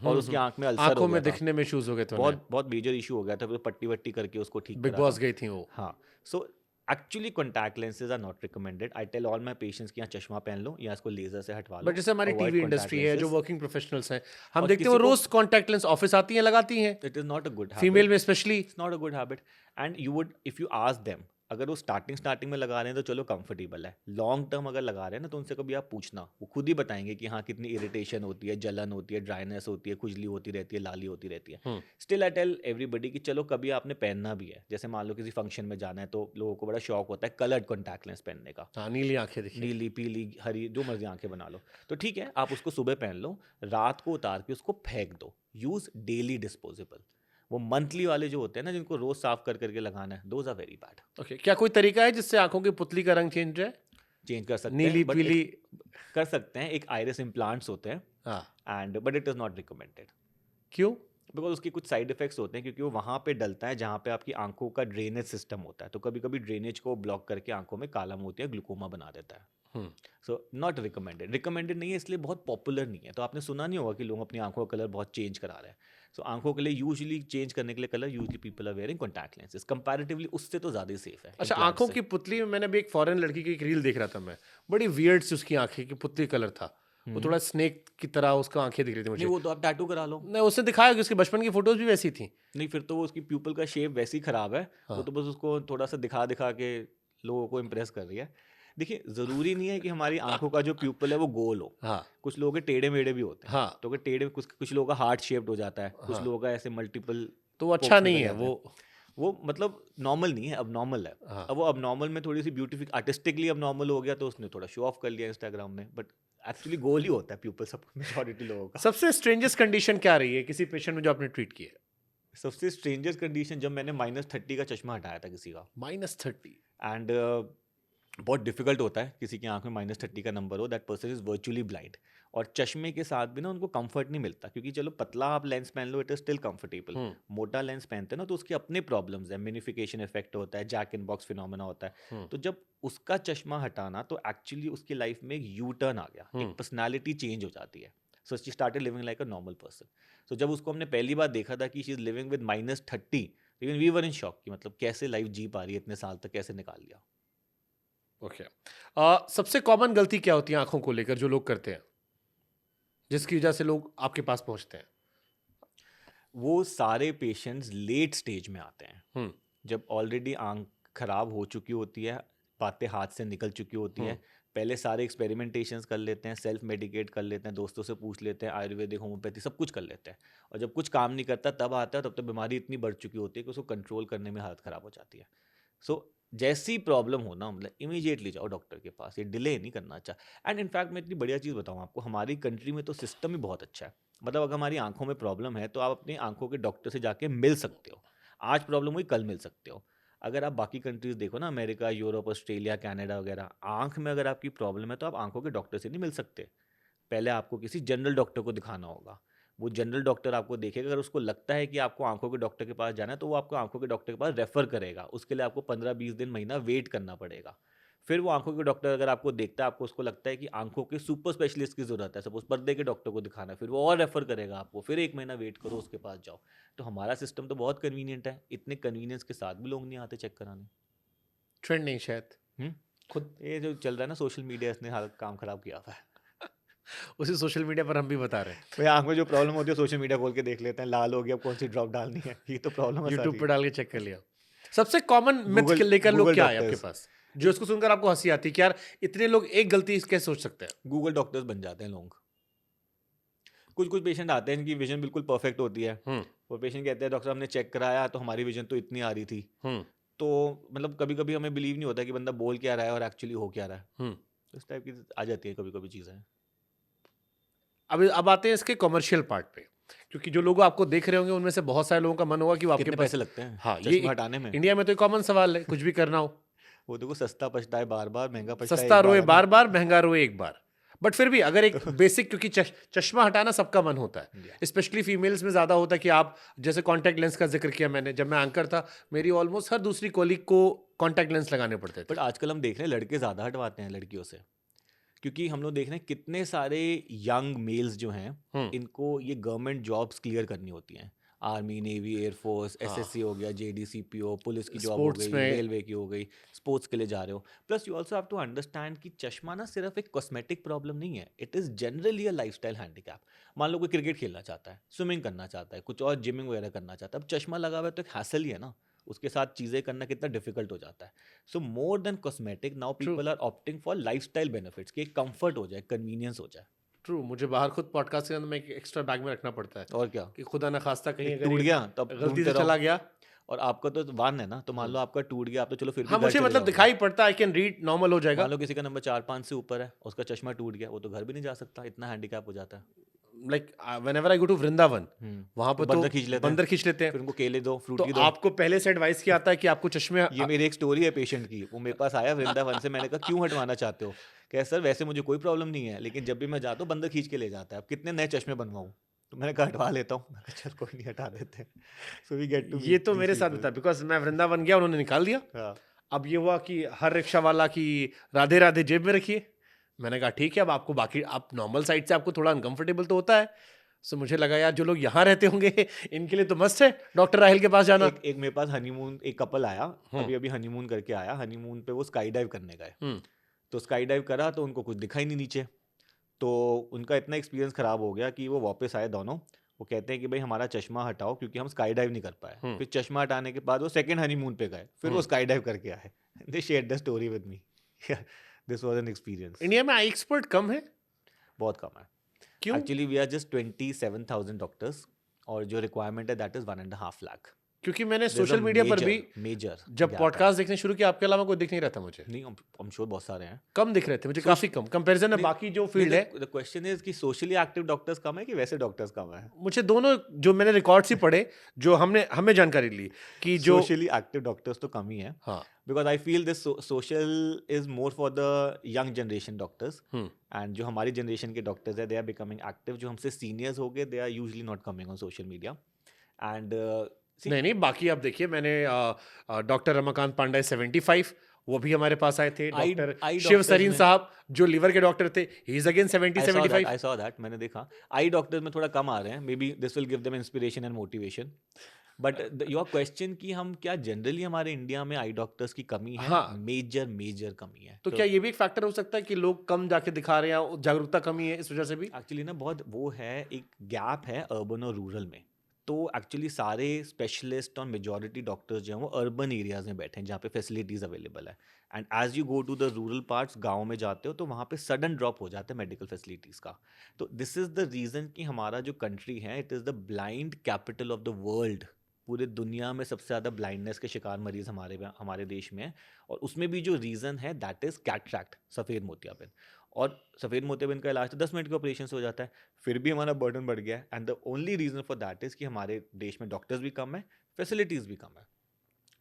और उसकी आंख में अल्सर हो आंखों गया में था, दिखने में इश्यूज हो गए थे, बहुत बहुत मेजर इशू हो गया था, फिर पट्टी वट्टी करके उसको ठीक बिग करा बॉस था। गई थी वो। हाँ, so actually contact lenses are not recommended. I tell all my patients कि यहाँ चश्मा पहन लो या इसको लेजर से हटवा लो। बट जैसे हमारी Avoid टीवी contact इंडस्ट्री है, जो lenses. वर्किंग प्रोफेशनल्स हैं, हम और देखते हैं वो किसी को- रोज कॉन्टैक्ट लेंस ऑफिस आती हैं, लगाती हैं, it is not a good female में specially. It's not a good habit. And you would, if you ask them, अगर वो स्टार्टिंग में लगा रहे हैं तो चलो कंफर्टेबल है, लॉन्ग टर्म अगर लगा रहे हैं ना तो उनसे कभी आप पूछना, वो खुद ही बताएंगे कि हाँ कितनी इरिटेशन होती है, जलन होती है, ड्राइनेस होती है, खुजली होती रहती है, लाली होती रहती है। स्टिल आई टेल एवरीबडी कि चलो कभी आपने पहनना भी है, जैसे मान लो किसी फंक्शन में जाना है तो लोगों को बड़ा शौक होता है कलर्ड कॉन्टैक्ट लेंस पहनने का, हाँ, नीली आंखें दिखी। नीली, पीली, हरी, जो मर्जी आंखें बना लो, तो ठीक है आप उसको सुबह पहन लो, रात को उतार के उसको फेंक दो। Use daily disposable. वो मंथली वाले जो होते हैं ना जिनको रोज साफ कर करके लगाना है, those are very bad. Okay, क्या कोई तरीका है जिससे आंखों की पुतली का रंग चेंज जाए? चेंज कर सकते नीली हैं but पीली। कर सकते हैं, एक आयरिस इम्प्लांट्स होते हैं हाँ, and but it is not recommended क्यों? बिकॉज उसके कुछ साइड इफेक्ट्स होते हैं, क्योंकि वो वहाँ पे डलता है जहाँ पे आपकी आंखों का ड्रेनेज सिस्टम होता है, तो कभी कभी ड्रेनेज को ब्लॉक करके आंखों में काला मोतिया, ग्लूकोमा बना देता है। सो नॉट रिकमेंडेड नहीं है, इसलिए बहुत पॉपुलर नहीं है। तो आपने सुना नहीं होगा कि लोग अपनी आंखों का कलर बहुत चेंज करा रहे हैं। सो आंखों के लिए यूजुअली चेंज करने के लिए colour, usually people are wearing contact lenses, comparatively उससे तो ज़्यादा ही सेफ है। अच्छा, implant आंखों से। की पुतली में मैंने अभी एक फॉरेन लड़की की एक रील देख रहा था मैं, बड़ी वियर्ड सी उसकी आंखें की पुतली कलर था, वो थोड़ा स्नेक की तरह उसका आंखें दिख रही थी मुझे। नहीं, वो तो आप टैटू करा लो। नहीं, उसने दिखाया कि उसके बचपन की फोटोज भी वैसी थी। नहीं, फिर तो वो उसकी प्यूपल का शेप वैसे ही खराब है, वो तो बस उसको थोड़ा सा दिखा दिखा के लोगों को इम्प्रेस कर रही है। देखिए, ज़रूरी नहीं है कि हमारी आंखों का जो प्यूपल है वो गोल हो, हाँ कुछ लोगों के टेढ़े मेढ़े भी होते हैं। हाँ, तो अगर टेढ़े, कुछ लोगों का हार्ट शेप्ड हो जाता है, कुछ लोगों का ऐसे मल्टीपल, तो वो अच्छा नहीं है वो मतलब नॉर्मल नहीं है, अब नॉर्मल है। हाँ। अब वो अब नॉर्मल में थोड़ी सी ब्यूटिफिक आर्टिस्टिकली अब नॉर्मल हो गया, तो उसने थोड़ा शो ऑफ कर लिया इंस्टाग्राम में, बट एक्चुअली गोल ही होता है प्यूपल सब मेजॉरिटी लोगों का। सबसे स्ट्रेंजेस्ट कंडीशन क्या रही है किसी पेशेंट में जो आपने ट्रीट की है? सबसे स्ट्रेंजर कंडीशन जब मैंने -30 का चश्मा हटाया था किसी का, -30? एंड बहुत डिफिकल्ट होता है किसी की आंख में -30 का नंबर हो, that person is virtually blind, और चश्मे के साथ भी ना उनको कंफर्ट नहीं मिलता, क्योंकि चलो पतला आप लेंस पहन लो, इट इज स्टिल कंफर्टेबल, मोटा लेंस पहनते हैं ना तो उसके अपने प्रॉब्लम्स है, मिनिफिकेशन इफेक्ट होता है, जैक इन बॉक्स फिनोमेना होता है। तो जब उसका चश्मा हटाना, तो एक्चुअली उसकी लाइफ में एक यू टर्न आ गया, एक पर्सनैलिटी चेंज हो जाती है। So she started living like a normal person. So जब उसको हमने पहली बार देखा था कि she is living with -30, even we were in shock कि मतलब कैसे लाइफ जी पा रही है, इतने साल तक कैसे निकाल लिया। ओके, सबसे कॉमन गलती क्या होती है आंखों को लेकर जो लोग करते हैं, जिसकी वजह से लोग आपके पास पहुंचते हैं? वो सारे पेशेंट्स लेट स्टेज में आते हैं, जब ऑलरेडी आंख खराब हो चुकी होती है, बातें हाथ से निकल चुकी होती हैं, पहले सारे एक्सपेरिमेंटेशंस कर लेते हैं, सेल्फ मेडिकेट कर लेते हैं, दोस्तों से पूछ लेते हैं, आयुर्वेदिक, होम्योपैथी सब कुछ कर लेते हैं, और जब कुछ काम नहीं करता तब आता है, तब तो बीमारी इतनी बढ़ चुकी होती है कि उसको कंट्रोल करने में हालत ख़राब हो जाती है। सो जैसी प्रॉब्लम हो ना, मतलब इमीडिएटली जाओ डॉक्टर के पास, ये डिले नहीं करना चाहिए। एंड इनफैक्ट मैं इतनी बढ़िया चीज़ बताऊँ आपको, हमारी कंट्री में तो सिस्टम ही बहुत अच्छा है। मतलब अगर हमारी आंखों में प्रॉब्लम है तो आप अपनी आंखों के डॉक्टर से जाके मिल सकते हो। आज प्रॉब्लम हुई, कल मिल सकते हो। अगर आप बाकी कंट्रीज देखो ना, अमेरिका, यूरोप, ऑस्ट्रेलिया, कनाडा वगैरह, आंख में अगर आपकी प्रॉब्लम है तो आप आंखों के डॉक्टर से नहीं मिल सकते। पहले आपको किसी जनरल डॉक्टर को दिखाना होगा। वो जनरल डॉक्टर आपको देखेगा, अगर उसको लगता है कि आपको आंखों के डॉक्टर के पास जाना है तो वो आपको आंखों के डॉक्टर के पास रेफर करेगा। उसके लिए आपको 15-20 दिन, महीना वेट करना पड़ेगा। फिर वो आंखों के डॉक्टर अगर आपको देखता है, आपको उसको लगता है कि आंखों के सुपर स्पेशलिस्ट की ज़रूरत है, सपोज पर्दे के डॉक्टर को दिखाना है, फिर वो और रेफर करेगा आपको, फिर 1 महीना वेट करो, उसके पास जाओ। तो हमारा सिस्टम तो बहुत कन्वीनियंट है, इतने कन्वीनियंस के साथ भी लोग नहीं आते चेक कराने। ट्रेंड नहीं शायद, हम्म खुद ये जो चल रहा है ना सोशल मीडिया, इसने हालत काम खराब किया हुआ है। उसी सोशल मीडिया पर हम भी बता रहे हैं। भाई आंख में जो प्रॉब्लम होती है सोशल मीडिया खोल के देख लेते हैं, लाल हो गया, अब कौन सी ड्रॉप डालनी है, ये तो प्रॉब्लम है यूट्यूब सारी। पर डाल के चेक कर लिया। सबसे कॉमन मिथ गूगल लेकर लोग गूगल क्या है आपके डॉक्टर्स पास, जो इसको सुनकर आपको हंसी आती है कि यार इतने लोग एक गलती कैसे सोच सकते हैं? गूगल डॉक्टर्स बन जाते हैं लोग। कुछ कुछ पेशेंट आते हैं जिनकी विजन बिल्कुल परफेक्ट होती है, हम्म वो पेशेंट कहते हैं डॉक्टर साहब ने चेक कराया तो हमारी विजन तो इतनी आ रही थी। हम्म तो मतलब कभी कभी हमें बिलीव नहीं होता कि बंदा बोल क्या रहा है और एक्चुअली हो क्या रहा है। हम्म तो इस टाइप की आ जाती है कभी कभी चीज़ें। अब आते हैं इसके कॉमर्शियल पार्ट पे, क्योंकि जो लोग आपको देख रहे होंगे उनमें से बहुत सारे लोगों का मन होगा कि वो आपके कितने पास। पैसे लगते हैं हाँ, ये चश्मा हटाने में? इंडिया में तो एक कॉमन सवाल है, कुछ भी करना हो, वो देखो, सस्ता पछता है बार बार, महंगा पछता है सस्ता एक बार, रोए है ना? बार बार, महंगा रोए एक बार। बट फिर भी अगर एक बेसिक, क्योंकि चश्मा हटाना सबका मन होता है, Yeah. स्पेशली फीमेल्स में ज्यादा होता है कि आप, जैसे कॉन्टैक्ट लेंस का जिक्र किया मैंने, जब मैं एंकर था मेरी ऑलमोस्ट हर दूसरी कॉलीग को कॉन्टैक्ट लेंस लगाने पड़ते थे। बट आजकल हम देख रहे हैं लड़के ज़्यादा हटवाते हैं लड़कियों से, क्योंकि हम लोग देख रहे हैं कितने सारे यंग मेल्स जो हैं, इनको ये गवर्नमेंट जॉब्स क्लियर करनी होती हैं। आर्मी, नेवी, एयरफोर्स, एसएससी हो गया, जेडीसीपीओ, पुलिस की जॉब हो स्पोर्ट्स गई, में रेलवे की हो गई, स्पोर्ट्स के लिए जा रहे हो। Plus you also have to understand कि चश्मा ना सिर्फ एक कॉस्मेटिक प्रॉब्लम नहीं है, it is generally a lifestyle handicap. मान लो कोई क्रिकेट खेलना चाहता है, स्विमिंग करना चाहता है, कुछ और जिमिंग वगैरह करना चाहता है, अब चश्मा लगा हुआ है तो एक हैसल ही है ना, उसके साथ चीज़ें करना कितना डिफिकल्ट हो जाता है। So more than cosmetic, now true people are opting for lifestyle benefits, कि एक कंफर्ट हो जाए, कन्वीनियंस हो जाए। ट्रू, मुझे बाहर खुद पॉडकास्ट के अंदर में एक एक्स्ट्रा बैग में रखना पड़ता है और क्या, कि खुदा ना खास्ता कहीं एक अगर टूट ये गया तब गलती ढूंढते से रहो। चला गया। और आपका तो वान है ना, तो मान लो आपका टूट गया, आप तो चलो फिर भी हाँ, घर मुझे चले मतलब जाओगे। दिखाई पड़ता, आई कैन रीड, नॉर्मल हो जाएगा। मान लो किसी का नंबर 4-5 से ऊपर है, उसका चश्मा टूट गया, वो तो घर भी नहीं जा सकता, इतना हैंडीकैप हो जाता है। Like whenever I go to Vrindavan, वहां पर तो बंदर खींच लेते हैं, बंदर खींच लेते हैं, फिर उनको केले दो, तो फ्रूटी दो। आपको पहले से एडवाइस किया आता है कि आपको चश्मे ये मेरी एक स्टोरी है पेशेंट की, वो मेरे पास आया वृंदावन से, मैंने कहा क्यों हटवाना चाहते हो? कहे सर वैसे मुझे कोई प्रॉब्लम नहीं है, लेकिन जब भी मैं जाता हूँ बंदर खींच के ले जाता है, अब कितने नए चश्मे बनवाऊँ? तो मैंने कहा हटवा लेता हूँ। मैंने कहा चल कोई नहीं, हटा देते हैं। सो वी गेट टू ये तो मेरे साथ था, बिकॉज मैं वृंदावन गया, उन्होंने निकाल दिया। हाँ, अब ये हुआ कि हर रिक्शा वाला की राधे राधे जेब में रखिए। मैंने कहा ठीक है, अब आपको बाकी, आप नॉर्मल साइड से आपको थोड़ा अनकंफर्टेबल तो होता है। सो मुझे लगा यार जो लोग यहाँ रहते होंगे इनके लिए तो मस्त है डॉक्टर राहिल के पास जाना। एक मेरे पास हनीमून, एक कपल आया, अभी अभी हनीमून करके आया, हनीमून पे वो स्काई डाइव करने गए। तो स्काई डाइव करा तो उनको कुछ दिखा ही नहीं नीचे, तो उनका इतना एक्सपीरियंस खराब हो गया कि वो वापस आए दोनों। वो कहते हैं कि भाई हमारा चश्मा हटाओ क्योंकि हम स्काई डाइव नहीं कर पाए। फिर चश्मा हटाने के बाद वो सेकंड हनीमून पे गए, फिर वो स्काई डाइव करके आए। They shared the story with me. This was an experience. India में आई एक्सपर्ट कम है, बहुत कम है क्यों? Actually. We are just 27,000 doctors, और जो रिक्वायरमेंट है दैट इज 1.5 लाख। क्योंकि मैंने सोशल मीडिया पर भी मेजर जब पॉडकास्ट देखने शुरू किया, आपके अलावा कोई दिख नहीं रहा था मुझे। नहीं, I'm sure बहुत सारे हैं, कम दिख रहे थे मुझे, काफी कम कंपैरिजन में बाकी जो फील्ड है। द क्वेश्चन इज कि सोशली एक्टिव डॉक्टर्स कम है कि वैसे डॉक्टर्स कम है? मुझे दोनों, जो मैंने रिकॉर्ड्स ही पढ़े, जो हमें जानकारी ली कि जो सोशली एक्टिव डॉक्टर्स तो कम ही है। हाँ, because I feel this social is more for the young generation doctors, and जो हमारी जनरेशन के डॉक्टर्स है दे आर बिकमिंग एक्टिव। जो हमसे सीनियर्स हो गए they are usually not coming on social media. And नहीं बाकी आप देखिए, मैंने डॉक्टर रमाकांत पांडे 75, वो भी हमारे पास आए थे। Doctor eye Shiv doctors Sarin में- साहब जो लीवर के डॉक्टर थे, he is again 70-75। I saw that, मैंने देखा। आई डॉक्टर्स में थोड़ा कम आ रहे हैं, may be this will give them inspiration and motivation. But your question कि हम क्या जनरली हमारे इंडिया में आई डॉक्टर्स की कमी है? हाँ। मेजर कमी है। तो क्या ये भी एक फैक्टर हो सकता है कि लोग कम जाके दिखा रहे हैं, जागरूकता कमी है इस वजह से भी? एक्चुअली ना बहुत वो है, एक गैप है अर्बन और रूरल में। तो एक्चुअली सारे स्पेशलिस्ट और मेजॉरिटी डॉक्टर्स जो हैं वो अर्बन एरियाज में बैठे हैं जहाँ पे फैसिलिटीज़ अवेलेबल है। And as you go to the rural parts, गाँव में जाते हो तो वहाँ पे सडन ड्रॉप हो जाता है मेडिकल फैसिलिटीज़ का। तो दिस इज़ द रीज़न कि हमारा जो कंट्री है, it is the blind capital of the world पूरे दुनिया में सबसे ज़्यादा ब्लाइंडनेस के शिकार मरीज हमारे देश में है, और उसमें भी जो रीज़न है दैट इज़ कैटरैक्ट, सफ़ेद मोतियाबिंद। और सफ़ेद मोतियाबिंद का इलाज तो 10 मिनट के ऑपरेशन से हो जाता है, फिर भी हमारा बर्डन बढ़ गया है। And the only reason for that is कि हमारे देश में डॉक्टर्स भी कम है, फैसिलिटीज़ भी कम है।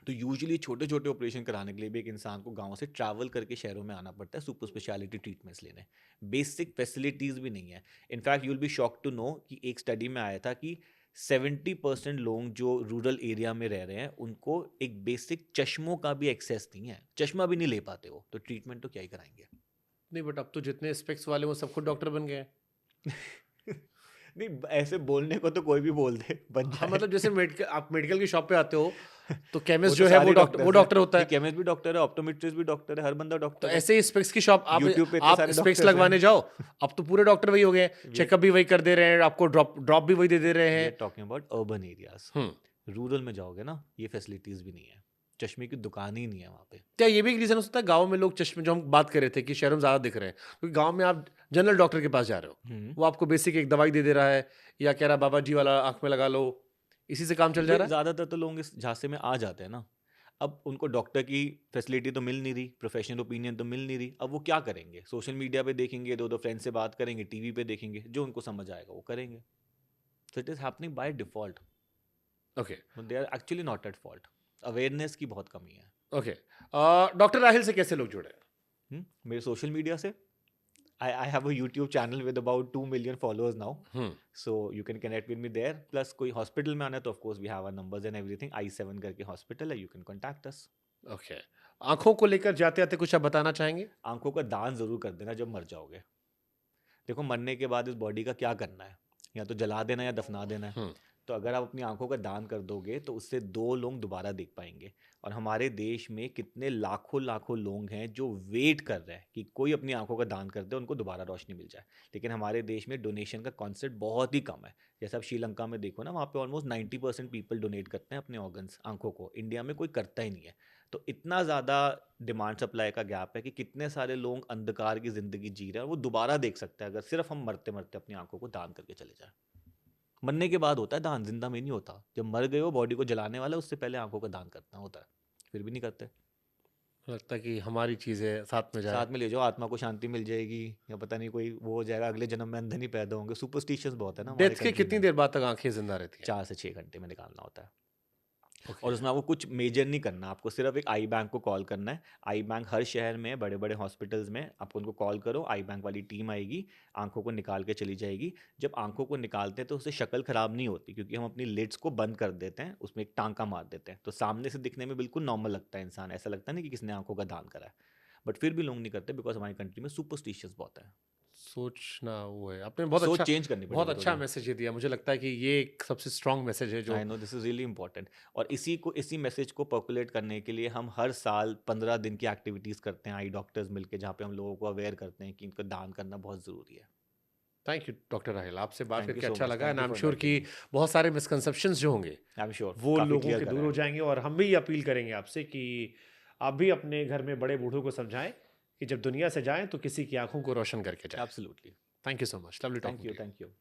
तो यूजुअली छोटे छोटे ऑपरेशन कराने के लिए भी एक इंसान को गांव से ट्रैवल करके शहरों में आना पड़ता है सुपर स्पेशलिटी ट्रीटमेंट्स लेने। बेसिक फैसिलिटीज़ भी नहीं है। In fact you will be shock to know कि एक स्टडी में आया था कि 70% लोग जो रूरल एरिया में रह रहे हैं उनको एक बेसिक चश्मों का भी एक्सेस नहीं है, चश्मा भी नहीं ले पाते वो, तो ट्रीटमेंट तो क्या ही कराएंगे। नहीं, बट अब तो जितने स्पेक्स वाले वो सब खुद डॉक्टर बन गए हैं। नहीं, ऐसे बोलने को तो कोई भी बोल दे, बन हाँ, जाए। मतलब जैसे आप मेडिकल की शॉप पे आते हो तो वो केमिस्ट तो जो है सारे वो डॉक्टर होता है। केमिस्ट भी डॉक्टर है, ऑप्टोमेट्रिस्ट भी डॉक्टर है, हर बंदा तो डॉक्टर है। ऐसे ही स्पेक्स की शॉप YouTube पे इतने आप सारे स्पेक्स doctors लगवाने हैं। जाओ, अब तो पूरे डॉक्टर वही हो गए हैं, चेकअप भी वही कर दे रहे हैं, आपको ड्रॉप भी वही दे दे रहे वी हैं। Are talking about urban areas. Rural में जाओगे ना, ये फैसिलिटीज भी नहीं है, चश्मे की दुकान ही नहीं है वहाँ पे। क्या ये भी एक रीजन हो सकता है गांव में लोग चश्मे, जो हम बात कर रहे थे कि शहरों में ज्यादा दिख रहे हैं, क्योंकि गांव में आप जनरल डॉक्टर के पास जा रहे हो, वो आपको बेसिक एक दवाई दे दे रहा है या कह रहा है बाबा जी वाला आंख में लगा लो, इसी से काम चल जा रहा है। ज़्यादातर तो लोग इस झांसे में आ जाते हैं ना। अब उनको डॉक्टर की फैसिलिटी तो मिल नहीं रही, प्रोफेशनल ओपिनियन तो मिल नहीं रही, अब वो क्या करेंगे? सोशल मीडिया पे देखेंगे, दो फ्रेंड से बात करेंगे, टीवी पे देखेंगे, जो उनको समझ आएगा वो करेंगे। So it is happening by default, okay they are actually not at fault. Awareness की बहुत कमी है। ओके। डॉक्टर राहिल से कैसे लोग जुड़े? मेरे सोशल मीडिया से I have a YouTube channel with about 2 million followers now. So you can connect with me there. Plus कोई हॉस्पिटल में आना है तो of course we have our numbers and everything. I7 करके हॉस्पिटल है, you can contact us. Okay. आंखों को लेकर जाते आते कुछ आप बताना चाहेंगे? आंखों का दान जरूर कर देना जब मर जाओगे। देखो, मरने के बाद इस बॉडी का क्या करना है, या तो जला देना है या दफना देना है। तो अगर आप अपनी आंखों का दान कर दोगे तो उससे 2 लोग दोबारा देख पाएंगे। और हमारे देश में कितने लाखों लाखों लोग हैं जो वेट कर रहे हैं कि कोई अपनी आंखों का दान कर दे, उनको दोबारा रोशनी मिल जाए। लेकिन हमारे देश में डोनेशन का कॉन्सेप्ट बहुत ही कम है। जैसे आप श्रीलंका में देखो ना, वहाँ पे ऑलमोस्ट 90% पीपल डोनेट करते हैं अपने ऑर्गन्स, आंखों को। इंडिया में कोई करता ही नहीं है। तो इतना ज़्यादा डिमांड सप्लाई का गैप है कि कितने सारे लोग अंधकार की ज़िंदगी जी रहे हैं और वो दोबारा देख सकते हैं अगर सिर्फ हम मरते मरते अपनी आंखों को दान करके चले जाएं। मरने के बाद होता है दान, जिंदा में नहीं होता। जब मर गए हो, बॉडी को जलाने वाला, उससे पहले आंखों का दान करना होता है, फिर भी नहीं करते। लगता है कि हमारी चीजें साथ में जाए। साथ में ले जाओ, आत्मा को शांति मिल जाएगी, या पता नहीं कोई वो हो जाएगा, अगले जन्म में अंधे नहीं पैदा होंगे। सुपरस्टिशियस बहुत है ना हमारे डेथ के कंट्री कितनी में। देर बाद तक आंखें जिंदा रहती हैं? 4 से 6 घंटे में निकालना होता है। Okay. और उसमें आपको कुछ मेजर नहीं करना, आपको सिर्फ एक आई बैंक को कॉल करना है। आई बैंक हर शहर में, बड़े बड़े हॉस्पिटल्स में, आपको उनको कॉल करो, आई बैंक वाली टीम आएगी, आंखों को निकाल के चली जाएगी। जब आंखों को निकालते हैं तो उससे शक्ल खराब नहीं होती, क्योंकि हम अपनी लिड्स को बंद कर देते हैं, उसमें एक टांका मार देते हैं, तो सामने से दिखने में बिल्कुल नॉर्मल लगता है इंसान, ऐसा लगता है नहीं कि किसने आंखों का दान करा है। बट फिर भी लोग नहीं करते, बिकॉज हमारी कंट्री में सुपरस्टिशियस बहुत है। सोचना वो है, आपने बहुत सोच अच्छा चेंज करनी बहुत पड़ेगी अच्छा थोड़ी। मैसेज ये दिया। मुझे लगता है कि ये एक सबसे स्ट्रांग मैसेज है जो I know this is really important. और इसी मैसेज को पॉपुलेट करने के लिए हम हर साल 15 दिन की एक्टिविटीज़ करते हैं आई डॉक्टर्स मिलके, जहाँ पे हम लोगों को अवेयर करते हैं कि इनका दान करना बहुत ज़रूरी है। थैंक यू डॉक्टर राहिल, आपसे बात Thank you करके so अच्छा much. लगा। Thank and you I am for sure कि inviting बहुत सारे मिसकंसेप्शंस जो होंगे आई एम श्योर वो लोगों के दूर हो जाएंगे। और हम भी अपील करेंगे आपसे कि आप भी अपने घर में बड़े बूढ़ों को समझाएं कि जब दुनिया से जाएं तो किसी की आंखों को रोशन करके जाएं। Absolutely. Thank you so much, lovely thank talking you, to you. Thank you.